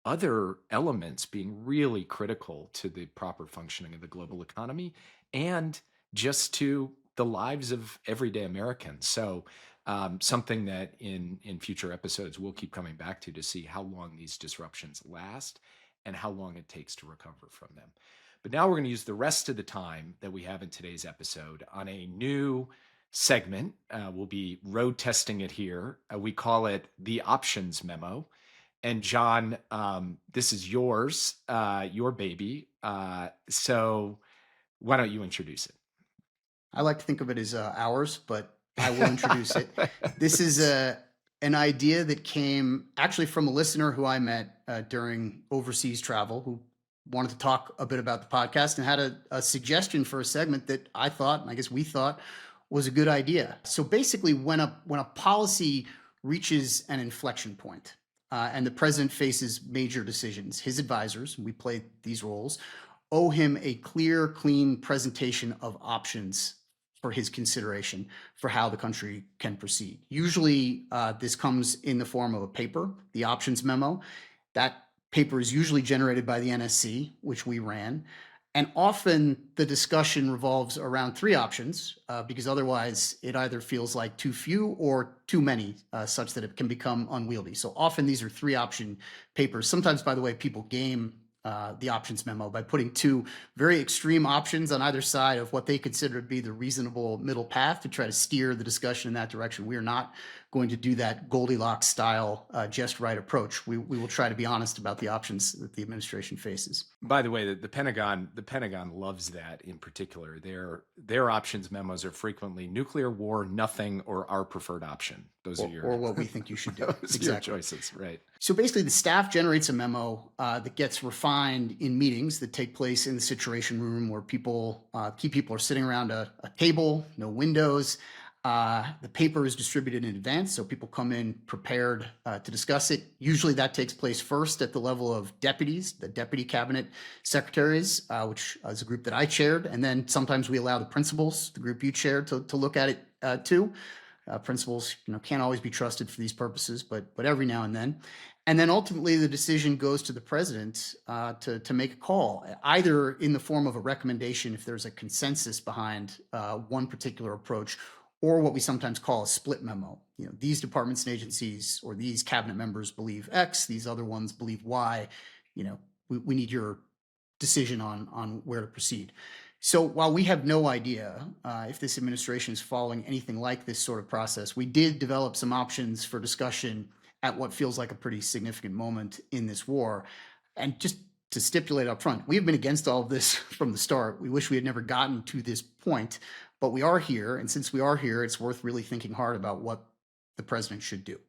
other elements being really critical to the proper functioning of the global economy and just to the lives of everyday Americans. So something that in future episodes we'll keep coming back to see how long these disruptions last and how long it takes to recover from them. But now we're going to use the rest of the time that we have in today's episode on a new segment. We'll be road testing it here. We call it the Options Memo. And John, this is yours, your baby. So why don't you introduce it? I like to think of it as ours, but I will introduce it. This is an idea that came actually from a listener who I met during overseas travel, who wanted to talk a bit about the podcast and had a suggestion for a segment that I thought, and I guess we thought, was a good idea. So basically, when a policy reaches an inflection point, and the president faces major decisions, his advisors, we play these roles, owe him a clear, clean presentation of options for his consideration for how the country can proceed. Usually, this comes in the form of a paper, the options memo. That paper is usually generated by the NSC, which we ran. And often the discussion revolves around three options, because otherwise it either feels like too few or too many, such that it can become unwieldy. So often these are three option papers. Sometimes, by the way, people game the options memo by putting two very extreme options on either side of what they consider to be the reasonable middle path to try to steer the discussion in that direction. We are not going to do that Goldilocks style just right approach. We will try to be honest about the options that the administration faces. By the way, the Pentagon loves that in particular. Their options memos are frequently nuclear war, nothing, or our preferred option. Those are or what we think you should do. Those exactly. Are your choices, right? So basically, the staff generates a memo that gets refined in meetings that take place in the Situation Room, where key people are sitting around a table, no windows. The paper is distributed in advance, so people come in prepared to discuss it. Usually that takes place first at the level of deputies, the deputy cabinet secretaries, which is a group that I chaired. And then sometimes we allow the principals, the group you chaired, to look at it too. Principals can't always be trusted for these purposes, but every now and then. And then ultimately the decision goes to the president to make a call, either in the form of a recommendation if there's a consensus behind one particular approach, or what we sometimes call a split memo. These departments and agencies or these cabinet members believe X, these other ones believe Y. We need your decision on where to proceed. So while we have no idea if this administration is following anything like this sort of process, we did develop some options for discussion at what feels like a pretty significant moment in this war. And just to stipulate up front, we have been against all of this from the start. We wish we had never gotten to this point, but we are here. And since we are here, it's worth really thinking hard about what the president should do.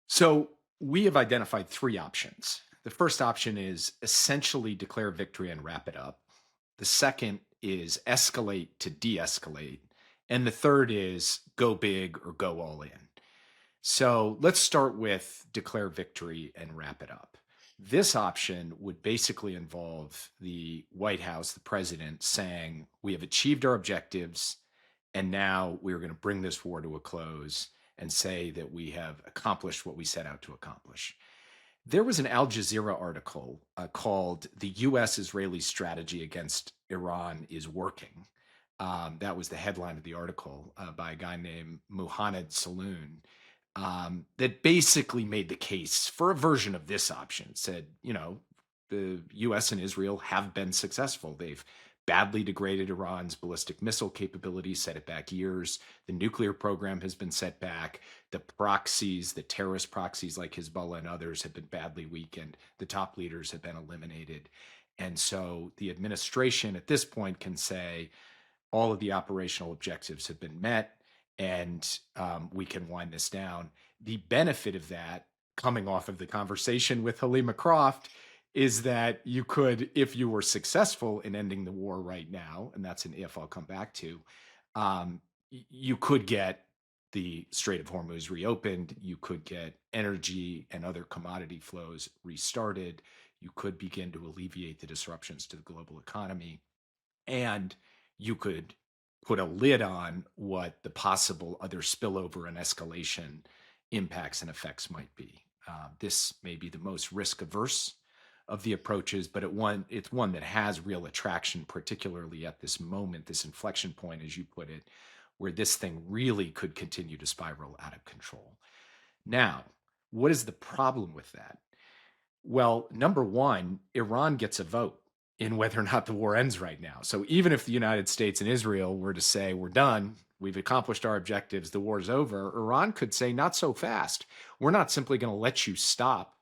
So we have identified three options. The first option is essentially declare victory and wrap it up. The second is escalate to de-escalate. And the third is go big or go all in. So let's start with declare victory and wrap it up. This option would basically involve the White House, the president, saying, we have achieved our objectives, and now we're going to bring this war to a close and say that we have accomplished what we set out to accomplish. There was an Al Jazeera article called The U.S.-Israeli Strategy Against Iran is Working. That was the headline of the article by a guy named Muhannad Saloon. That basically made the case for a version of this option. Said, the U.S. and Israel have been successful. They've badly degraded Iran's ballistic missile capabilities, set it back years. The nuclear program has been set back. The proxies, the terrorist proxies like Hezbollah and others have been badly weakened. The top leaders have been eliminated. And so the administration at this point can say all of the operational objectives have been met, and we can wind this down. The benefit of that, coming off of the conversation with Helima Croft, is that you could, if you were successful in ending the war right now, and that's an if I'll come back to, you could get the Strait of Hormuz reopened. You could get energy and other commodity flows restarted. You could begin to alleviate the disruptions to the global economy. And you could put a lid on what the possible other spillover and escalation impacts and effects might be. This may be the most risk averse of the approaches, but it's one that has real attraction, particularly at this moment, this inflection point, as you put it, where this thing really could continue to spiral out of control. Now, what is the problem with that? Well, number one, Iran gets a vote in whether or not the war ends right now. So even if the United States and Israel were to say, we're done, we've accomplished our objectives, the war's over, Iran could say, not so fast. We're not simply going to let you stop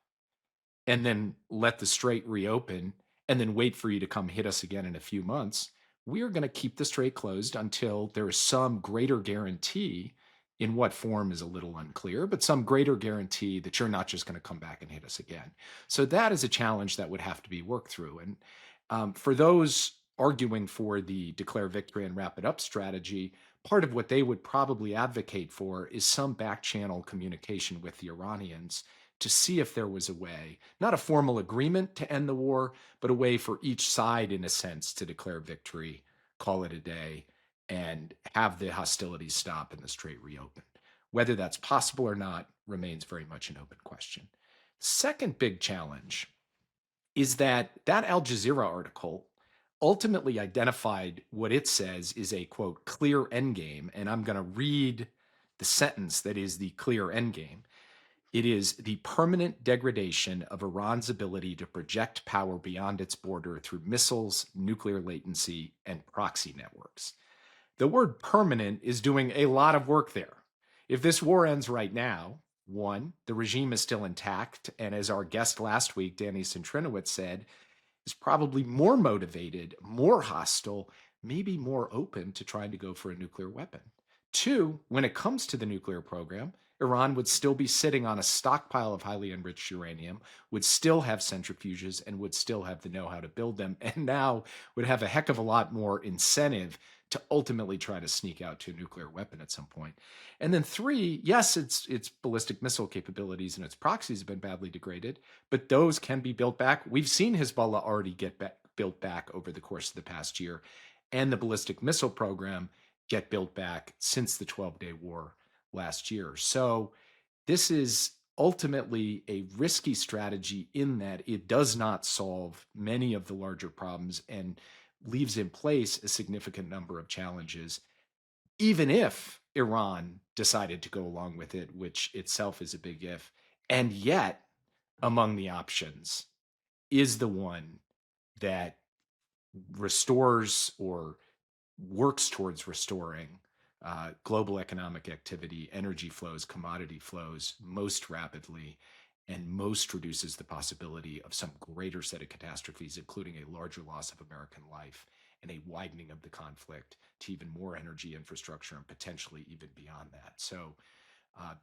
and then let the strait reopen and then wait for you to come hit us again in a few months. We are going to keep the strait closed until there is some greater guarantee, in what form is a little unclear, but some greater guarantee that you're not just going to come back and hit us again. So that is a challenge that would have to be worked through. And for those arguing for the declare victory and wrap it up strategy, part of what they would probably advocate for is some back channel communication with the Iranians to see if there was a way, not a formal agreement to end the war, but a way for each side, in a sense, to declare victory, call it a day, and have the hostilities stop and the strait reopen. Whether that's possible or not remains very much an open question. Second big challenge is that Al Jazeera article ultimately identified what it says is a, quote, clear endgame. And I'm going to read the sentence that is the clear endgame. It is the permanent degradation of Iran's ability to project power beyond its border through missiles, nuclear latency, and proxy networks. The word permanent is doing a lot of work there. If this war ends right now, one, the regime is still intact, and as our guest last week, Danny Centrinowitz, said, is probably more motivated, more hostile, maybe more open to trying to go for a nuclear weapon. Two, when it comes to the nuclear program, Iran would still be sitting on a stockpile of highly enriched uranium, would still have centrifuges, and would still have the know-how to build them, and now would have a heck of a lot more incentive to ultimately try to sneak out to a nuclear weapon at some point. And then three, yes, its ballistic missile capabilities and its proxies have been badly degraded, but those can be built back. We've seen Hezbollah already get built back over the course of the past year, and the ballistic missile program get built back since the 12-day war last year. So this is ultimately a risky strategy in that it does not solve many of the larger problems and leaves in place a significant number of challenges, even if Iran decided to go along with it, which itself is a big if. And yet, among the options is the one that restores or works towards restoring global economic activity, energy flows, commodity flows most rapidly, and most reduces the possibility of some greater set of catastrophes, including a larger loss of American life and a widening of the conflict to even more energy infrastructure and potentially even beyond that. So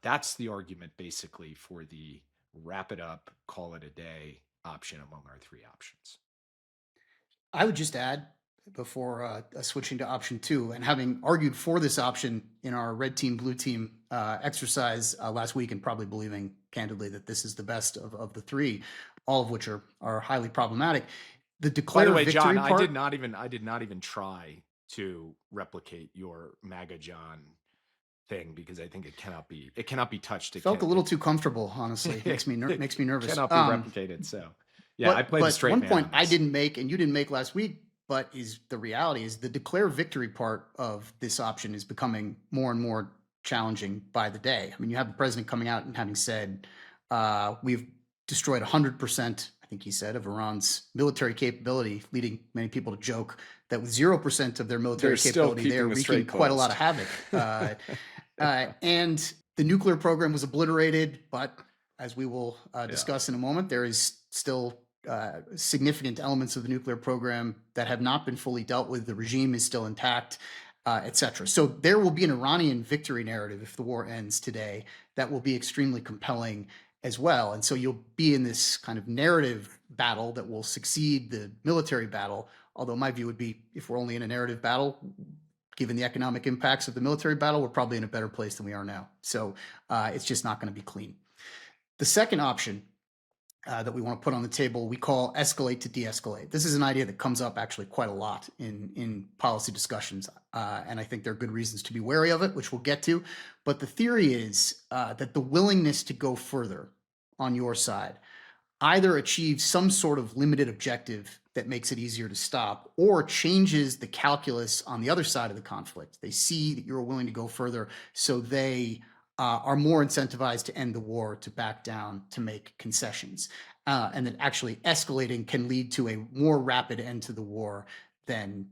that's the argument basically for the wrap it up, call it a day option among our three options. I would just add, before switching to option two, and having argued for this option in our red team, blue team exercise last week, and probably believing candidly that this is the best of the three, all of which are highly problematic. The declare By the way, victory John, part, I did not even try to replicate your MAGA John thing because I think it cannot be touched. Felt a little too comfortable, honestly. Makes me nervous. Cannot be replicated. So yeah, I played the straight man. One point I didn't make and you didn't make last week, but is the reality is the declare victory part of this option is becoming more and more challenging by the day. I mean, you have the president coming out and having said, we've destroyed 100%, I think he said, of Iran's military capability, leading many people to joke that with 0% of their military capability, they're wreaking quite a lot of havoc. And the nuclear program was obliterated, but as we will discuss in a moment, there is still significant elements of the nuclear program that have not been fully dealt with. The regime is still intact, etc. So there will be an Iranian victory narrative if the war ends today that will be extremely compelling as well. And so you'll be in this kind of narrative battle that will succeed the military battle. Although my view would be if we're only in a narrative battle, given the economic impacts of the military battle, we're probably in a better place than we are now. So it's just not going to be clean. The second option that we want to put on the table, we call escalate to de-escalate. This is an idea that comes up actually quite a lot in policy discussions, and I think there are good reasons to be wary of it, which we'll get to. But the theory is that the willingness to go further on your side either achieves some sort of limited objective that makes it easier to stop, or changes the calculus on the other side of the conflict. They see that you're willing to go further, so they are more incentivized to end the war, to back down, to make concessions. And that actually escalating can lead to a more rapid end to the war than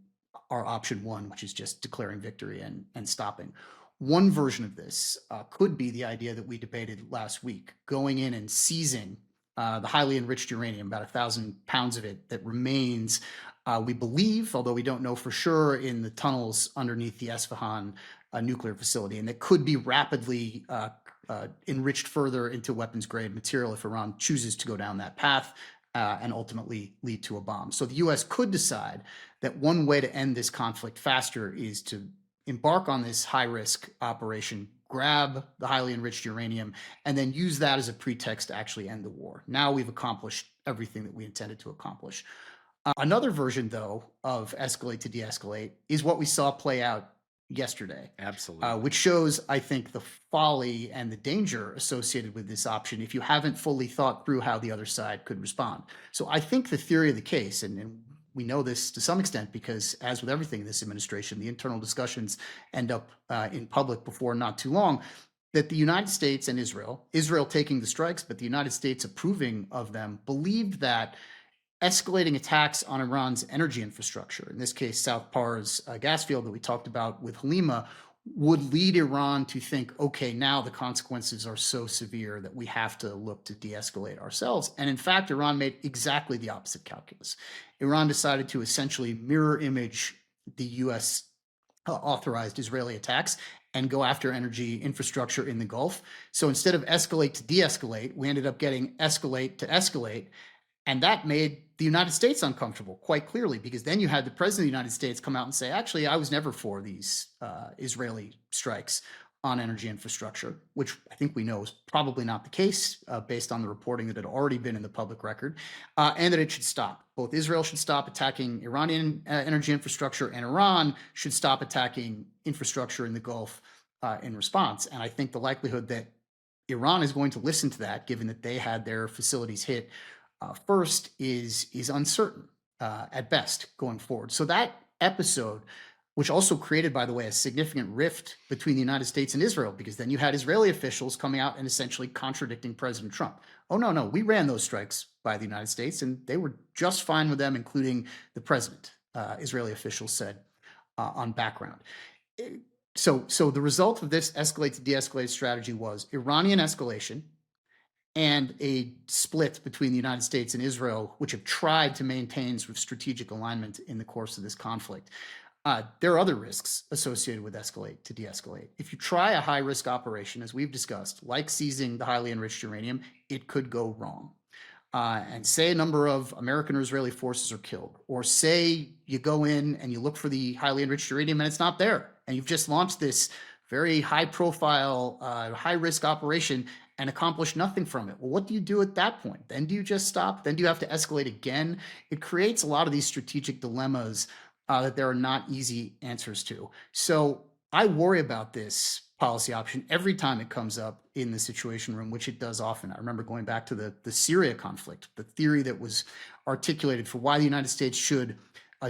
our option one, which is just declaring victory and stopping. One version of this could be the idea that we debated last week, going in and seizing the highly enriched uranium, about 1,000 pounds of it that remains, we believe, although we don't know for sure, in the tunnels underneath the Esfahan nuclear facility, and that could be rapidly enriched further into weapons grade material if Iran chooses to go down that path and ultimately lead to a bomb. So the US could decide that one way to end this conflict faster is to embark on this high risk operation, grab the highly enriched uranium, and then use that as a pretext to actually end the war. Now we've accomplished everything that we intended to accomplish. Another version, though, of escalate to de-escalate is what we saw play out yesterday. Absolutely. Which shows, I think, the folly and the danger associated with this option if you haven't fully thought through how the other side could respond. So I think the theory of the case, and we know this to some extent because, as with everything in this administration, the internal discussions end up in public before not too long, that the United States and Israel taking the strikes, but the United States approving of them, believed that escalating attacks on Iran's energy infrastructure, in this case, South Par's gas field that we talked about with Helima, would lead Iran to think, okay, now the consequences are so severe that we have to look to de-escalate ourselves. And in fact, Iran made exactly the opposite calculus. Iran decided to essentially mirror image the US authorized Israeli attacks and go after energy infrastructure in the Gulf. So instead of escalate to de-escalate, we ended up getting escalate to escalate. And that made the United States uncomfortable quite clearly, because then you had the president of the United States come out and say, actually, I was never for these Israeli strikes on energy infrastructure, which I think we know is probably not the case based on the reporting that had already been in the public record, and that it should stop. Both Israel should stop attacking Iranian energy infrastructure, and Iran should stop attacking infrastructure in the Gulf in response. And I think the likelihood that Iran is going to listen to that, given that they had their facilities hit first, is uncertain at best going forward. So that episode, which also created, by the way, a significant rift between the United States and Israel, because then you had Israeli officials coming out and essentially contradicting President Trump. Oh, no, we ran those strikes by the United States, and they were just fine with them, including the president, Israeli officials said on background. So the result of this escalate to de-escalate strategy was Iranian escalation and a split between the United States and Israel, which have tried to maintain sort of strategic alignment in the course of this conflict. There are other risks associated with escalate to de-escalate. If you try a high-risk operation, as we've discussed, like seizing the highly enriched uranium, it could go wrong. And say a number of American or Israeli forces are killed, or say you go in and you look for the highly enriched uranium and it's not there, and you've just launched this very high-profile, high-risk operation and accomplish nothing from it. Well, what do you do at that point? Then do you just stop? Then do you have to escalate again? It creates a lot of these strategic dilemmas that there are not easy answers to. So I worry about this policy option every time it comes up in the Situation Room, which it does often. I remember going back to the Syria conflict, the theory that was articulated for why the United States should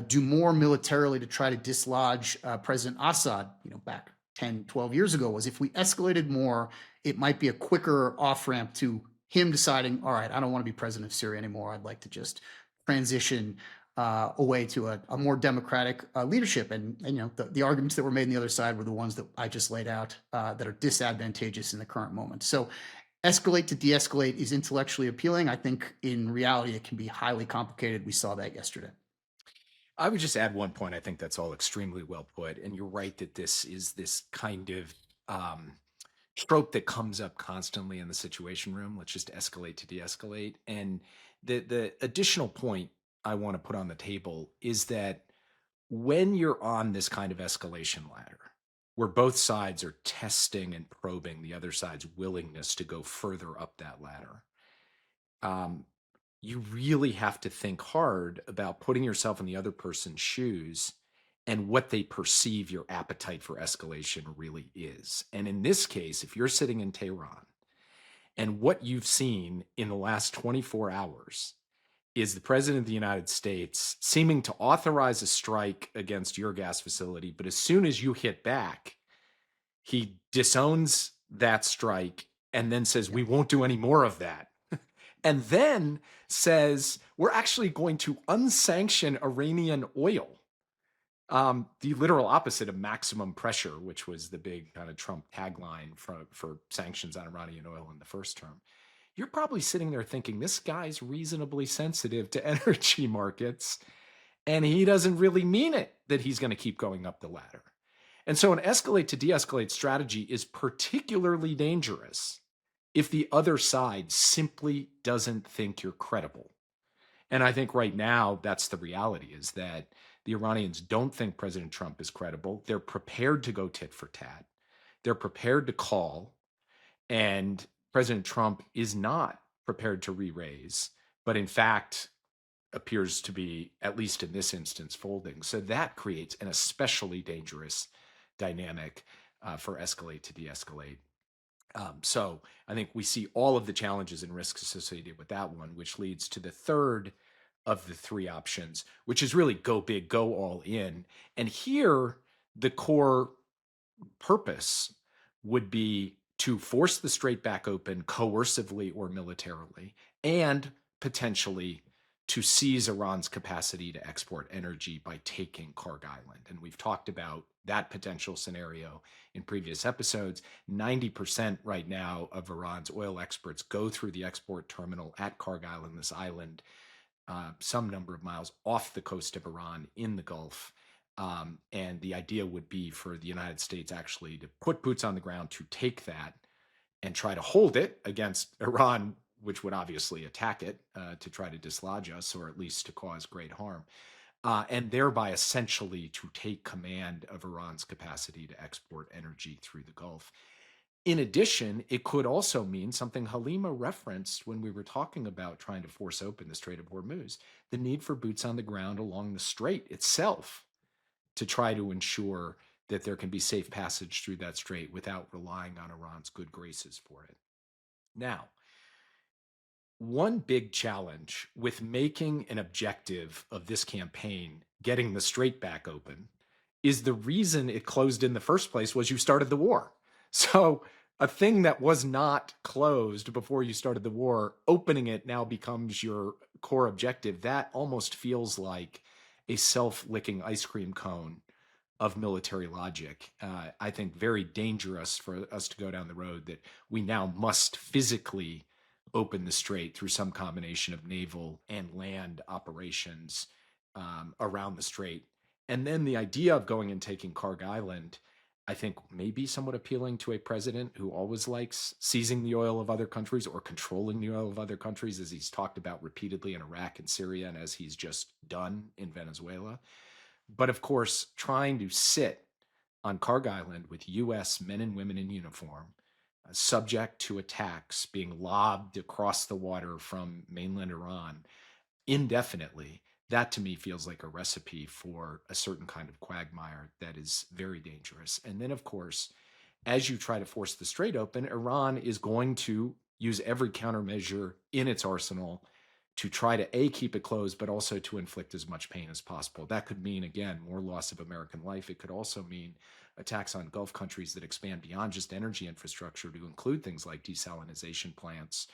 do more militarily to try to dislodge President Assad, back 10, 12 years ago, was if we escalated more, it might be a quicker off-ramp to him deciding, all right, I don't want to be president of Syria anymore. I'd like to just transition away to a more democratic leadership. And the arguments that were made on the other side were the ones that I just laid out that are disadvantageous in the current moment. So escalate to de-escalate is intellectually appealing. I think in reality, it can be highly complicated. We saw that yesterday. I would just add one point. I think that's all extremely well put. And you're right that this is this kind of trope that comes up constantly in the Situation Room. Let's just escalate to de-escalate. And the additional point I want to put on the table is that when you're on this kind of escalation ladder, where both sides are testing and probing the other side's willingness to go further up that ladder, you really have to think hard about putting yourself in the other person's shoes and what they perceive your appetite for escalation really is. And in this case, if you're sitting in Tehran And what you've seen in the last 24 hours is the president of the United States seeming to authorize a strike against your gas facility. But as soon as you hit back, he disowns that strike and then says, Yeah. we won't do any more of that. And then says, we're actually going to unsanction Iranian oil. The literal opposite of maximum pressure, which was the big kind of Trump tagline for sanctions on Iranian oil in the first term. You're probably sitting there thinking, this guy's reasonably sensitive to energy markets, and he doesn't really mean it that he's going to keep going up the ladder. And so an escalate to de-escalate strategy is particularly dangerous if the other side simply doesn't think you're credible. And I think right now that's the reality, is that the Iranians don't think President Trump is credible. They're prepared to go tit for tat. They're prepared to call. And President Trump is not prepared to re-raise, but in fact appears to be, at least in this instance, folding. So that creates an especially dangerous dynamic for escalate to de-escalate. So I think we see all of the challenges and risks associated with that one, which leads to the third of the three options, which is really go big, go all in. And here, the core purpose would be to force the strait back open coercively or militarily, and potentially to seize Iran's capacity to export energy by taking Karg Island. And we've talked about that potential scenario in previous episodes. 90% right now of Iran's oil exports go through the export terminal at Karg Island, this island, some number of miles off the coast of Iran in the Gulf. And the idea would be for the United States actually to put boots on the ground to take that and try to hold it against Iran, which would obviously attack it to try to dislodge us, or at least to cause great harm, and thereby essentially to take command of Iran's capacity to export energy through the Gulf. In addition, it could also mean something Helima referenced when we were talking about trying to force open the Strait of Hormuz, the need for boots on the ground along the strait itself to try to ensure that there can be safe passage through that strait without relying on Iran's good graces for it. Now, one big challenge with making an objective of this campaign, getting the strait back open, is the reason it closed in the first place was you started the war. So a thing that was not closed before you started the war, opening it now becomes your core objective. That almost feels like a self-licking ice cream cone of military logic. I think very dangerous for us to go down the road that we now must physically open the strait through some combination of naval and land operations around the strait. And then the idea of going and taking Karg Island, I think, may be somewhat appealing to a president who always likes seizing the oil of other countries or controlling the oil of other countries, as he's talked about repeatedly in Iraq and Syria, and as he's just done in Venezuela. But of course, trying to sit on Karg Island with US men and women in uniform, subject to attacks being lobbed across the water from mainland Iran indefinitely, that to me feels like a recipe for a certain kind of quagmire that is very dangerous. And then, of course, as you try to force the strait open, Iran is going to use every countermeasure in its arsenal to try to keep it closed, but also to inflict as much pain as possible. That could mean, again, more loss of American life. It could also mean attacks on Gulf countries that expand beyond just energy infrastructure to include things like desalination plants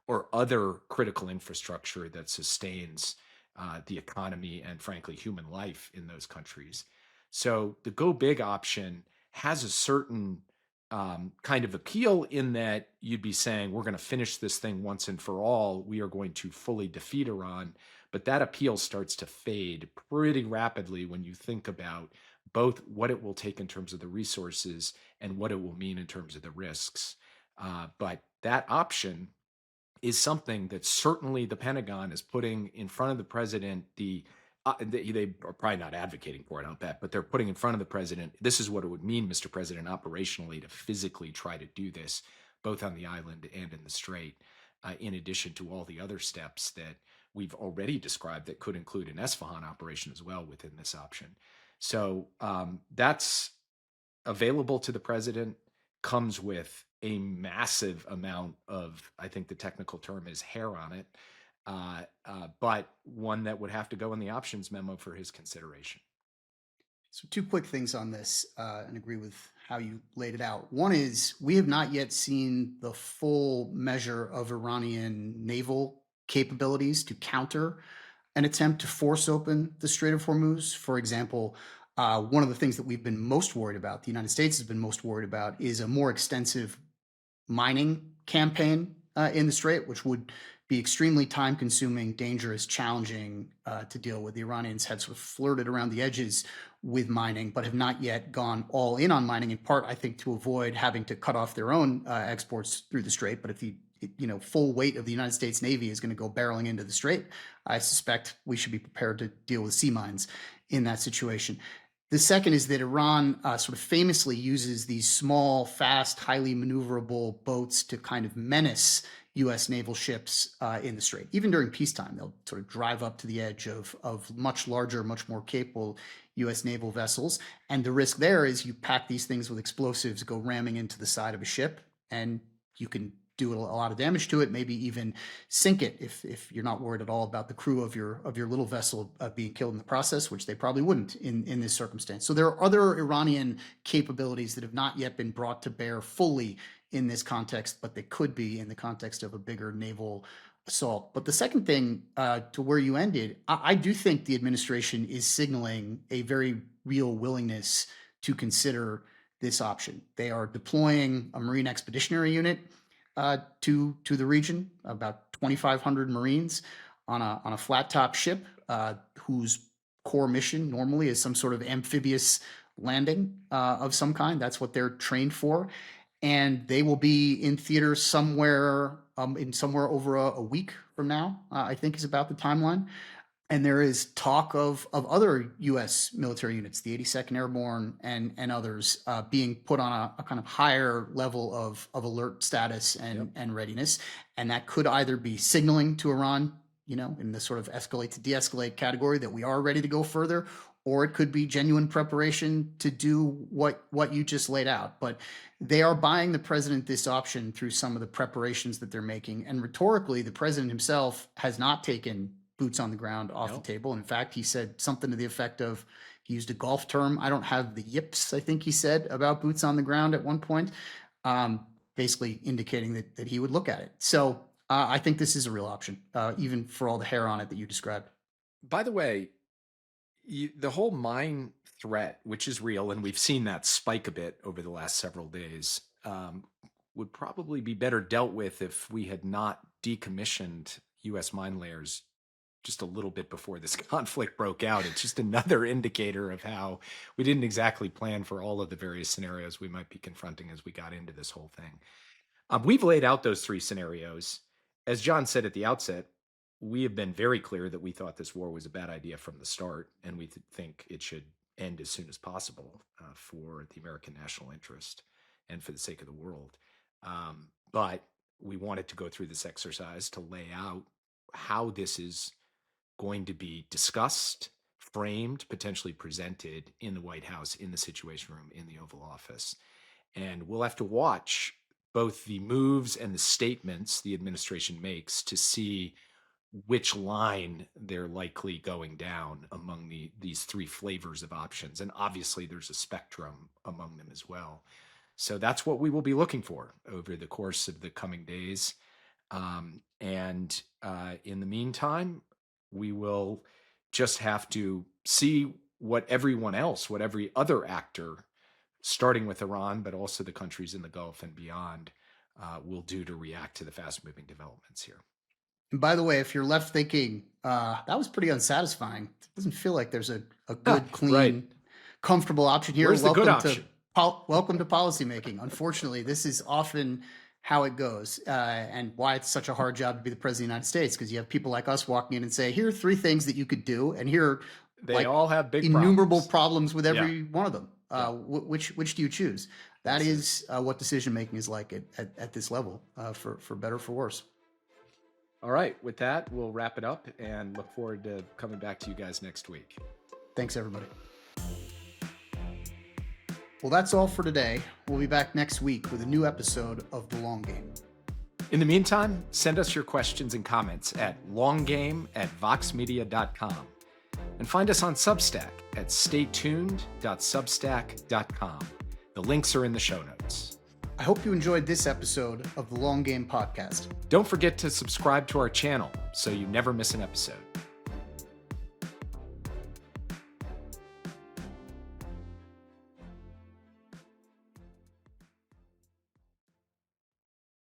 or other critical infrastructure that sustains the economy and, frankly, human life in those countries. So the go big option has a certain kind of appeal in that you'd be saying, we're going to finish this thing once and for all. We are going to fully defeat Iran. But that appeal starts to fade pretty rapidly when you think about both what it will take in terms of the resources and what it will mean in terms of the risks. But that option is something that certainly the Pentagon is putting in front of the president. They are probably not advocating for it, I'll bet, but they're putting in front of the president, this is what it would mean, Mr. President, operationally, to physically try to do this, both on the island and in the strait, in addition to all the other steps that we've already described that could include an Esfahan operation as well within this option. So that's available to the president. comes with a massive amount of, I think the technical term is hair on it, but one that would have to go in the options memo for his consideration. So two quick things on this, and agree with how you laid it out. One is we have not yet seen the full measure of Iranian naval capabilities to counter an attempt to force open the Strait of Hormuz. For example, one of the things that we've been most worried about, the United States has been most worried about, is a more extensive mining campaign in the Strait, which would be extremely time consuming, dangerous, challenging to deal with. The Iranians had sort of flirted around the edges with mining, but have not yet gone all in on mining, in part, I think, to avoid having to cut off their own exports through the Strait. But if the full weight of the United States Navy is going to go barreling into the Strait, I suspect we should be prepared to deal with sea mines in that situation. The second is that Iran sort of famously uses these small, fast, highly maneuverable boats to kind of menace U.S. naval ships in the Strait. Even during peacetime, they'll sort of drive up to the edge of much larger, much more capable U.S. naval vessels. And the risk there is you pack these things with explosives, go ramming into the side of a ship, and you can do a lot of damage to it, maybe even sink it if you're not worried at all about the crew of your little vessel being killed in the process, which they probably wouldn't in this circumstance. So there are other Iranian capabilities that have not yet been brought to bear fully in this context, but they could be in the context of a bigger naval assault. But the second thing, to where you ended, I do think the administration is signaling a very real willingness to consider this option. They are deploying a Marine Expeditionary Unit to the region, about 2,500 Marines on a flat top ship whose core mission normally is some sort of amphibious landing of some kind. That's what they're trained for. And they will be in theater somewhere over a week from now, I think is about the timeline. And there is talk of other U.S. military units, the 82nd Airborne and others, being put on a kind of higher level of alert status and readiness. And that could either be signaling to Iran, in the sort of escalate to de-escalate category, that we are ready to go further, or it could be genuine preparation to do what you just laid out. But they are buying the president this option through some of the preparations that they're making. And rhetorically, the president himself has not taken boots on the ground off the table. In fact, he said something to the effect of, he used a golf term, I don't have the yips, I think he said, about boots on the ground at one point, basically indicating that he would look at it. So I think this is a real option, even for all the hair on it that you described. By the way, the whole mine threat, which is real, and we've seen that spike a bit over the last several days, would probably be better dealt with if we had not decommissioned U.S. mine layers just a little bit before this conflict broke out. It's just another indicator of how we didn't exactly plan for all of the various scenarios we might be confronting as we got into this whole thing. We've laid out those three scenarios. As John said at the outset, we have been very clear that we thought this war was a bad idea from the start, and we think it should end as soon as possible for the American national interest and for the sake of the world. But we wanted to go through this exercise to lay out how this is going to be discussed, framed, potentially presented in the White House, in the Situation Room, in the Oval Office. And we'll have to watch both the moves and the statements the administration makes to see which line they're likely going down among these three flavors of options. And obviously there's a spectrum among them as well. So that's what we will be looking for over the course of the coming days. In the meantime, we will just have to see what every other actor, starting with Iran, but also the countries in the Gulf and beyond, will do to react to the fast-moving developments here. And by the way, if you're left thinking, that was pretty unsatisfying, it doesn't feel like there's a good, clean, comfortable option here. Where's the good option? Welcome to policymaking. Unfortunately, this is often how it goes, and why it's such a hard job to be the president of the United States, because you have people like us walking in and say, here are three things that you could do, and here they all have big innumerable problems with every one of them. Which do you choose? That is what decision making is like at this level, for better or for worse. All right, with that, we'll wrap it up and look forward to coming back to you guys next week. Thanks, everybody. Well, that's all for today. We'll be back next week with a new episode of The Long Game. In the meantime, send us your questions and comments at longgame@voxmedia.com and find us on Substack at staytuned.substack.com. The links are in the show notes. I hope you enjoyed this episode of the Long Game Podcast. Don't forget to subscribe to our channel so you never miss an episode.